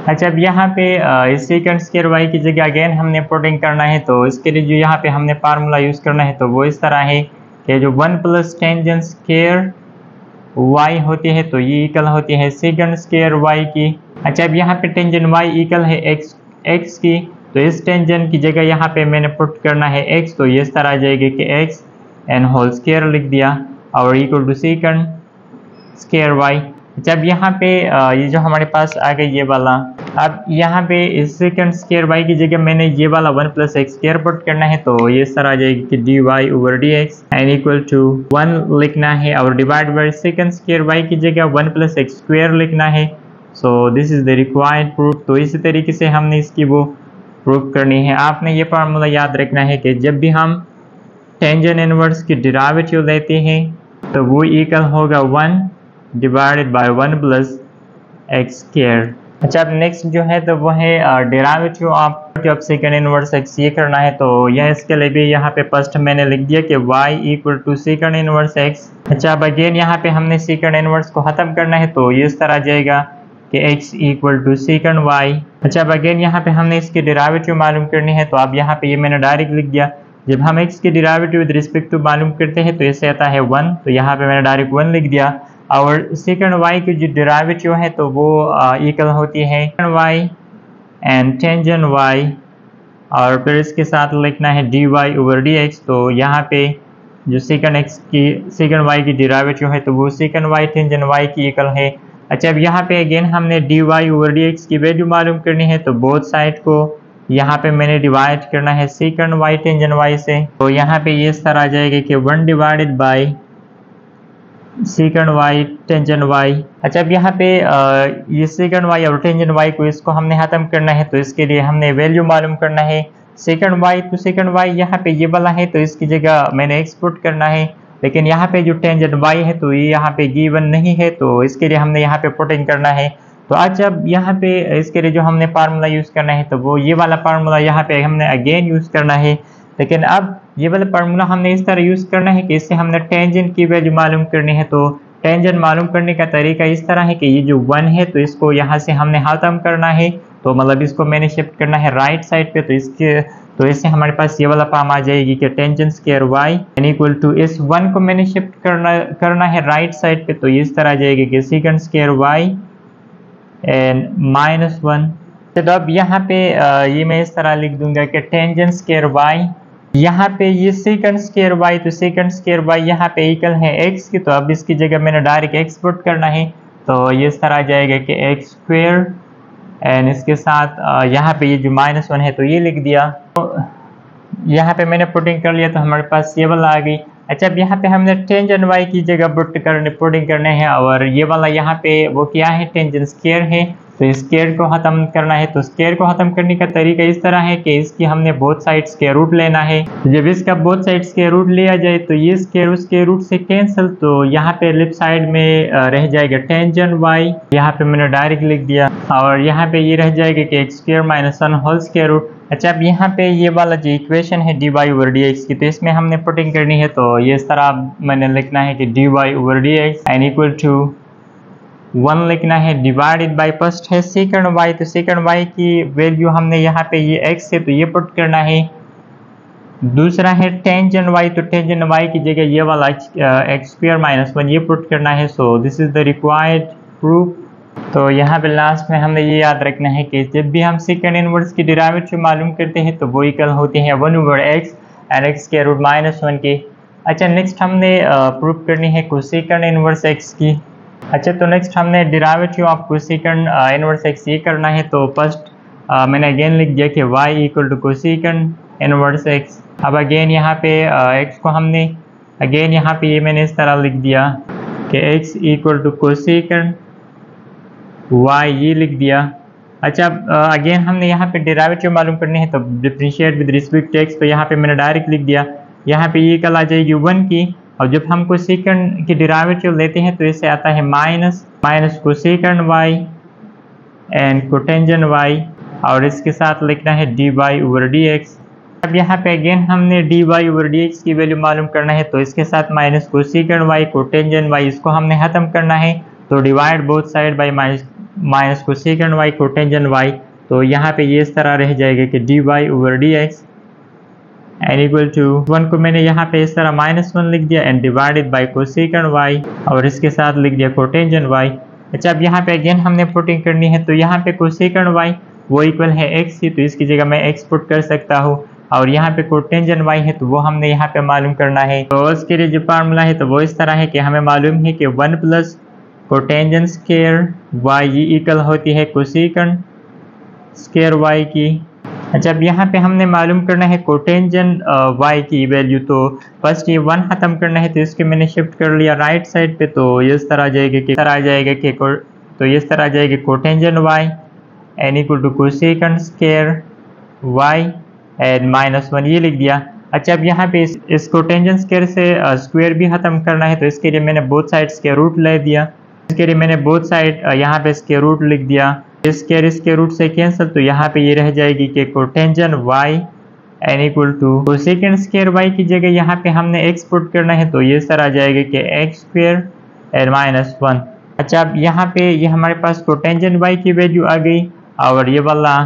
अच्छा, अब यहाँ पे इस सेकंड स्क्वायर y की जगह अगेन हमने पुटिंग करना है, तो इसके लिए जो यहाँ पे हमने फार्मूला यूज़ करना है तो वो इस तरह है कि जो 1 प्लस टेंजेंट स्क्वायर y होती है तो ये इक्वल होती है सेकंड स्क्वायर y की। अच्छा, अब यहाँ पे टेंजेंट y इक्वल है x की, तो इस टेंजेंट की जगह यहाँ पे मैंने पुट करना है x, तो ये इस तरह आ जाएगा कि x एन होल स्क्वायर लिख दिया और equal to secant square y। जब यहाँ पे ये जो हमारे पास आ गई ये वाला अब यहाँ पे इस सेकंड स्क्वायर वाई की जगह मैंने ये वाला 1 प्लस एक्स स्क्वायर पुट करना है, तो ये इस तरह आ जाएगी कि d y over d x N equal to 1 लिखना है और divide by secant square y की जगह 1 प्लस एक्स स्क्वायर लिखना है। So this is the required proof. तो इसी तरीके से हमने इसकी वो प्रूफ करनी है। आपने ये फार्मूला याद रखना है कि जब भी हम टेंजेंट इनवर्स की डेरिवेटिव लेते हैं तो वो इक्वल होगा 1 divided bye 1 plus x square. अच्छा, अब नेक्स्ट जो है तो वो है derivative of second inverse x. ये करना है तो यह इसके लिए भी यहाँ पे फर्स्ट मैंने लिख दिया कि y equal to secant inverse x. अच्छा, अब अगेन यहाँ पे हमने सेकंड इनवर्स को खत्म करना है, तो ये इस तरह जाएगा कि x equal to secant y। अच्छा, अब अगेन यहाँ पे हमने इसकी डेरिवेटिव मालूम करनी है, तो अब यहाँ पे ये मैंने डायरेक्ट लिख दिया। जब हम x की डेरिवेटिव विद रिस्पेक्ट टू मालूम करते हैं तो इससे आता है 1, तो यहाँ पे मैंने डायरेक्ट 1 लिख दिया। और सेकंड y की जो डेरिवेटिव है तो वो इक्वल होती है y एंड टेंजेंट y, और फिर इसके साथ लिखना है dy ओवर dx। तो यहाँ पे जो सेकंड y की डेरिवेटिव है तो वो सेकंड y टेंजेंट y की इक्वल है। अच्छा, अब यहाँ पे अगेन हमने dy ओवर dx की वैल्यू मालूम करनी है, तो बोथ साइड को यहाँ पे मैंने डिवाइड करना है सेकंड y टेंजेंट y से। तो यहाँ पे ये इस तरह आ जाएगा कि 1 divided by second y tangent y। अच्छा, अब यहाँ पे ये सेकंड y और टेंजेंट y को इसको हमने खत्म करना है, तो इसके लिए हमने वैल्यू मालूम करना है सेकंड y। तो सेकंड y यहाँ पे ये वाला है, तो इसकी जगह मैंने x पुट करना है, लेकिन यहाँ पे जो टेंजेंट y है तो ये यहाँ पे गिवन नहीं है, तो इसके लिए हमने यहाँ पे पुटिंग करना है। तो आज अब यहाँ पे इसके लिए जो हमने फार्मूला यूज़ करना है तो वो ये वाला फार्मूला यहाँ पे हमने अगेन यूज़ करना है। लेकिन अब ये वाला फार्मूला हमने इस तरह यूज़ करना है कि इससे हमने टेंजेंट की वैल्यू मालूम करनी है। तो टेंजेंट मालूम करने का तरीका इस तरह है कि ये जो 1 है तो इसको यहाँ से हमने खत्म करना है, तो मतलब इसको मैंने शिफ्ट करना है राइट साइड पे। तो इससे हमारे पास ये वाला फॉर्म आ जाएगी कि tangent square y an equal to इस 1 को मैंने शिफ्ट करना है राइट साइड पे, तो इस तरह आ जाएगी कि सेकंड स्क्वायर y एंड -1। तो अब यहाँ पे ये मैं इस तरह लिख दूंगा कि टेंजेंट स्क्वायर y, यहाँ पे ये सेकंड स्क्वायर y, तो सेकंड स्क्वायर y यहाँ पे इक्वल है x की, तो अब इसकी जगह मैंने डायरेक्ट x पुट करना है, तो ये इस तरह आ जाएगा कि x स्क्वायर एंड इसके साथ यहाँ पे ये जो -1 है तो ये लिख दिया। तो यहाँ पे मैंने पुटिंग कर लिया, तो हमारे पास ये वाला आ गई। अच्छा, अब यहाँ पे हमने टेंजेंट y की जगह पुटिंग करने हैं, और ये वाला यहाँ पे वो क्या है टेंजेंट स्क्वायर है, तो स्क्वायर को ख़त्म करना है। तो स्क्वायर को ख़त्म करने का तरीका इस तरह है कि इसकी हमने बोथ साइड स्क्वायर रूट लेना है। जब इसका बोथ साइड स्क्वायर रूट लिया जाए तो ये स्क्वायर उसके रूट से कैंसिल, तो यहाँ पे लेफ्ट साइड में रह जाएगा टेंजेंट y, यहाँ पे मैंने डायरेक्ट लिख दिया, और यहाँ पे ये रह जाएगा कि x square minus 1 whole square root. अच्छा, अब यहाँ पे ये वाला जो इक्वेशन है dy ओवर dx की, तो इसमें हमने पुटिंग करनी है, तो ये इस तरह मैंने लिखना है कि dy over dx an equal to 1 लिखना है डिवाइडेड बाय फर्स्ट है सेकंड y, तो सेकंड y की वैल्यू हमने यहाँ पे ये x है तो ये पुट करना है। दूसरा है टेंजेंट y, तो टेंजेंट y की जगह ये वाला x स्क्वायर माइनस 1 ये पुट करना है। So this is the required proof. तो यहाँ पे लास्ट में हमने ये याद रखना है कि जब भी हम सेकंड इनवर्स की डेरिवेटिव मालूम करते हैं तो वो इक्वल होती है 1 over x and x square root -1 के। अच्छा, नेक्स्ट हमने प्रूफ करनी है कोसेकंड इनवर्स x की। अच्छा, तो नेक्स्ट हमने derivative of cosecant inverse x ये करना है, तो फर्स्ट मैंने अगेन लिख दिया कि y equal to cosecant inverse x। अब अगेन यहाँ पे x को हमने अगेन यहाँ पे ये मैंने इस तरह लिख दिया कि x equal to cosecant y ये लिख दिया। अच्छा, अगेन हमने यहाँ पे डेरिवेटिव मालूम करनी है, तो differentiate with respect to x, तो यहाँ पे मैंने डायरेक्ट लिख दिया। यहाँ पे ये कल आ जाएगी 1 की, और जब हम कोसेकंड की डेरिवेटिव लेते हैं तो इससे आता है minus cosecant y and cotangent y, और इसके साथ लिखना है dy ओवर dx। अब यहाँ पे अगेन हमने dy ओवर dx की वैल्यू मालूम करना है, तो इसके साथ minus cosecant y cotangent y इसको हमने खत्म करना है, तो divide both side by minus cosecant y cotangent y। तो यहाँ पे ये इस तरह रह जाएगा कि dy over dx an equal to 1 को मैंने यहाँ पे इस तरह -1 लिख दिया and divided bye cosecant y, और इसके साथ लिख दिया कोटेंजेंट y। अच्छा, अब यहाँ पे अगेन हमने पुटिंग करनी है, तो यहाँ पे कोसेकंड y वो इक्वल है x ही, तो इसकी जगह मैं x पुट कर सकता हूँ, और यहाँ पे कोटेंजेंट y है तो वो हमने यहाँ पे मालूम करना है। तो उसके लिए जो फार्मूला है तो वो इस तरह है कि हमें मालूम है कि 1 प्लस कोटेंजेंट स्क्वायर y ये इक्वल होती है कोसेकंड स्क्वायर वाई की। अच्छा, अब यहाँ पे हमने मालूम करना है कोटेंजेंट वाई की वैल्यू। तो फर्स्ट ये 1 ख़त्म करना है, तो इसके मैंने शिफ्ट कर लिया राइट साइड पे। तो इस तरह आ जाएगा कि तो इस तरह आ जाएगा cotangent y an equal to cosecant square y and -1 ये लिख दिया। अच्छा, अब यहाँ पे इस कोटेंजेंट स्क्वायर से स्क्वायर भी ख़त्म करना है, तो इसके लिए मैंने बोथ साइड्स के रूट ले दिया। इसके लिए मैंने बोथ साइड यहाँ पे इसके रूट लिख दिया। स्क्वायर इसके रूट से कैंसिल, तो यहाँ पे ये रह जाएगी कि cotangent y an equal to cosecant square y की जगह यहाँ पे हमने एक्स पुट करना है, तो ये सर आ जाएगा कि एक्स स्क्वायर एंड -1। अच्छा, अब यहाँ पे ये हमारे पास कोटेंजेंट वाई की वैल्यू आ गई और ये वाला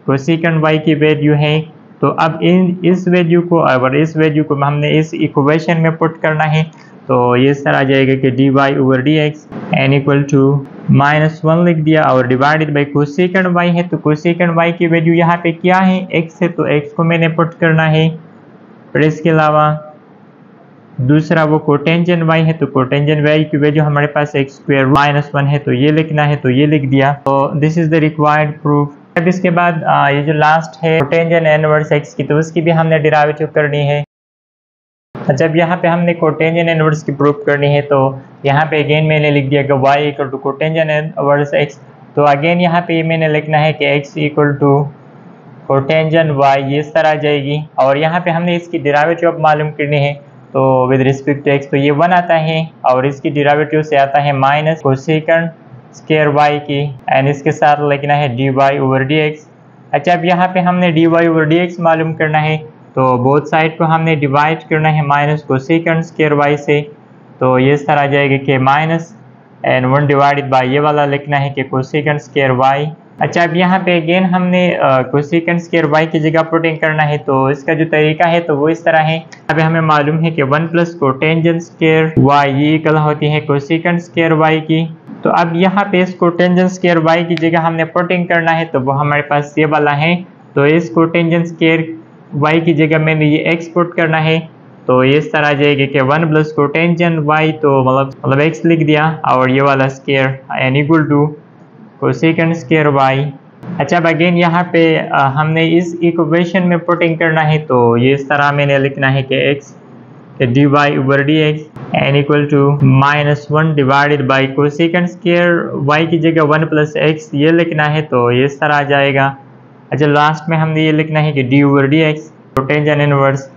कोसेकेंट वाई की वैल्यू है। तो अब इस वैल्यू को और इस वैल्यू को हमने इस इक्वेशन में पुट करना है, तो ये सर आ जाएगा कि d y over d x N equal to -1 लिख दिया और डिवाइडेड बाई कोसेकेंट वाई है। तो कोसेकेंट वाई की वैल्यू यहाँ पे क्या है, एक्स है, तो एक्स को मैंने पुट करना है। फिर इसके अलावा दूसरा वो कोटेंजेंट वाई है, तो कोटेंजेंट वाई की वैल्यू हमारे पास एक्स स्क्वायर -1 है, तो ये लिखना है, तो ये लिख दिया। तो this is the required proof. अब इसके बाद ये जो लास्ट है कोटेंजेंट इनवर्स एक्स की, तो उसकी भी हमने डेरिवेटिव करनी है। जब यहाँ पे हमने कोटेंजेंट इनवर्स की प्रूफ करनी है, तो यहाँ पे अगेन मैंने लिख दिया कि y equal to cotangent inverse x। तो अगेन यहाँ पे मैंने लिखना है कि x equal to cotangent y, ये इस तरह आ जाएगी। और यहाँ पे हमने इसकी डेरिवेटिव अब मालूम करनी है, तो विद रिस्पेक्ट टू x तो ये 1 आता है और इसकी डेरिवेटिव से आता है माइनस कोसेकेंट स्क्वायर y की एंड इसके साथ लिखना है dy ओवर dx। अच्छा, अब यहाँ पे हमने dy ओवर dx मालूम करना है, तो बोथ साइड को हमने डिवाइड करना है माइनस कोसेकेंट स्क्वायर वाई से। तो ये इस तरह आ जाएगा कि माइनस एंड 1 डिवाइडेड बाई ये वाला लिखना है कि कोसेकेंट स्क्वायर वाई। अच्छा, अब यहाँ पे अगेन हमने कोसेकेंट स्क्वायर वाई की जगह पुटिंग करना है, तो इसका जो तरीका है तो वो इस तरह है। अब हमें मालूम है कि 1 प्लस कोटेंजेंट स्क्वायर वाई ये इक्वल होती है कोसेकेंट स्क्वायर वाई की। तो अब यहाँ पे इस कोटेंजेंट स्क्वायर वाई की जगह हमने पुटिंग करना है, तो वो हमारे पास ये वाला है। तो इस कोटेंजेंट स्क्वायर y की जगह मैंने ये x पुट करना है, तो ये इस तरह आ जाएगा कि 1 प्लस कोटेंजेंट y, तो मतलब x लिख दिया और ये वाला square an equal to cosecant square y। अच्छा, अब अगेन यहाँ पे हमने इस इक्वेशन में पुटिंग करना है, तो ये इस तरह मैंने लिखना है कि x d y over d x N equal to -1 divided by cosecant square y की जगह 1 प्लस x ये लिखना है, तो ये इस तरह आ जाएगा। अच्छा, लास्ट में हमने ये लिखना है कि d over d x cotangent inverse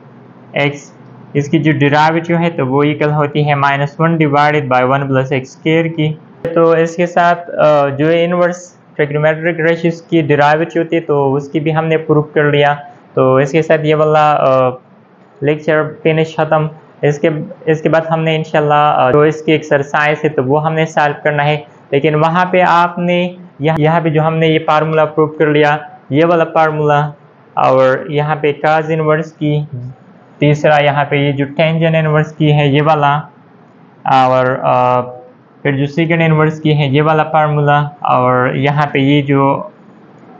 x, इसकी जो डेरिवेटिव है तो वो इक्वल होती है -1 divided bye 1 plus x square की। तो इसके साथ जो इनवर्स ट्रिग्नोमेट्रिक रेशियोज की डेरिवेटिव होती है तो उसकी भी हमने प्रूफ कर लिया। तो इसके साथ ये वाला लेक्चर फिनिश खत्म। इसके बाद हमने इंशाल्लाह जो इसकी एक्सरसाइज है तो वो हमने सॉल्व करना है, लेकिन वहाँ पे आपने यहाँ पे जो हमने ये फार्मूला प्रूफ कर लिया, ये वाला फार्मूला, और यहाँ पे काज इनवर्स की, तीसरा यहाँ पे ये जो टेंजेंट इनवर्स की है ये वाला, और फिर जो सेकंड इनवर्स की है ये वाला फार्मूला, और यहाँ पे ये जो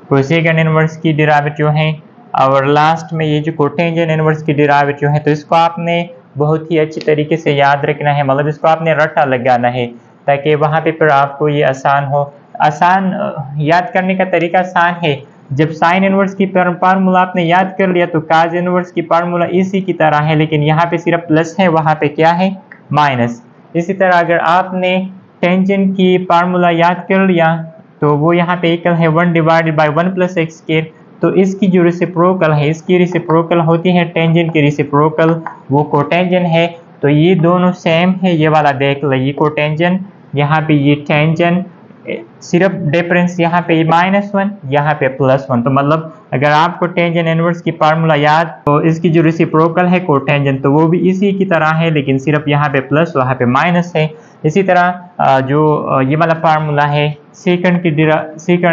कोसेकेंट इनवर्स की डेरिवेटिव है, और लास्ट में ये जो कोटेंजेंट इनवर्स की डेरिवेटिव है। तो इसको आपने बहुत ही अच्छी तरीके से याद रखना है, मतलब इसको आपने रट्टा लगाना है ताकि वहाँ पे फिर आपको ये आसान हो। आसान याद करने का तरीका आसान है। जब साइन इनवर्स की फार्मूला आपने याद कर लिया तो काज इनवर्स की फार्मूला इसी की तरह है, लेकिन यहाँ पे सिर्फ प्लस है, वहाँ पे क्या है, माइनस। इसी तरह अगर आपने टेंजेंट की फार्मूला याद कर लिया तो वो यहाँ पे इक्वल है 1 divided by 1 plus x square. तो इसकी जो रेसिप्रोकल है, इसकी रेसिप्रोकल होती है टेंजेंट की रेसिप्रोकल, वो कोटेंजेंट है। तो ये दोनों सेम है, ये वाला देख लो, ये कोटेंजेंट, यहाँ पे ये टेंजेंट, सिर्फ डिफरेंस यहाँ पे -1, यहाँ पे +1। तो मतलब अगर आपको टेंजेंट इनवर्स की फार्मूला याद, तो इसकी जो रेसिप्रोकल है कोटेंजेंट तो वो भी इसी की तरह है, लेकिन सिर्फ यहाँ पे प्लस, वहाँ पे माइनस है। इसी तरह जो ये वाला फार्मूला है सेकंड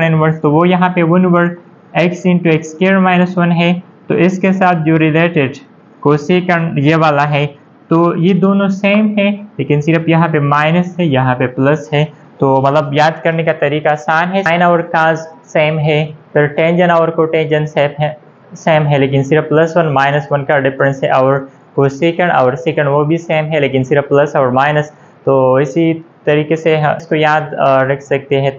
इनवर्स, तो वो यहाँ पे 1 x इंटू एक्स स्क्वायर -1 है। तो इसके साथ जो रिलेटेड कोसेकेंट ये वाला है, तो ये दोनों सेम है, लेकिन सिर्फ यहाँ पे माइनस है, यहाँ पे प्लस है। तो मतलब याद करने का तरीका आसान है। साइन और काज सेम है, फिर टेंजेंट और कोटेंजेंट सेम है, लेकिन सिर्फ +1 -1 का डिफरेंस है, और कोसेकेंट और सेकंड वो भी सेम है, लेकिन सिर्फ प्लस और माइनस। तो इसी तरीके से इसको याद रख सकते हैं।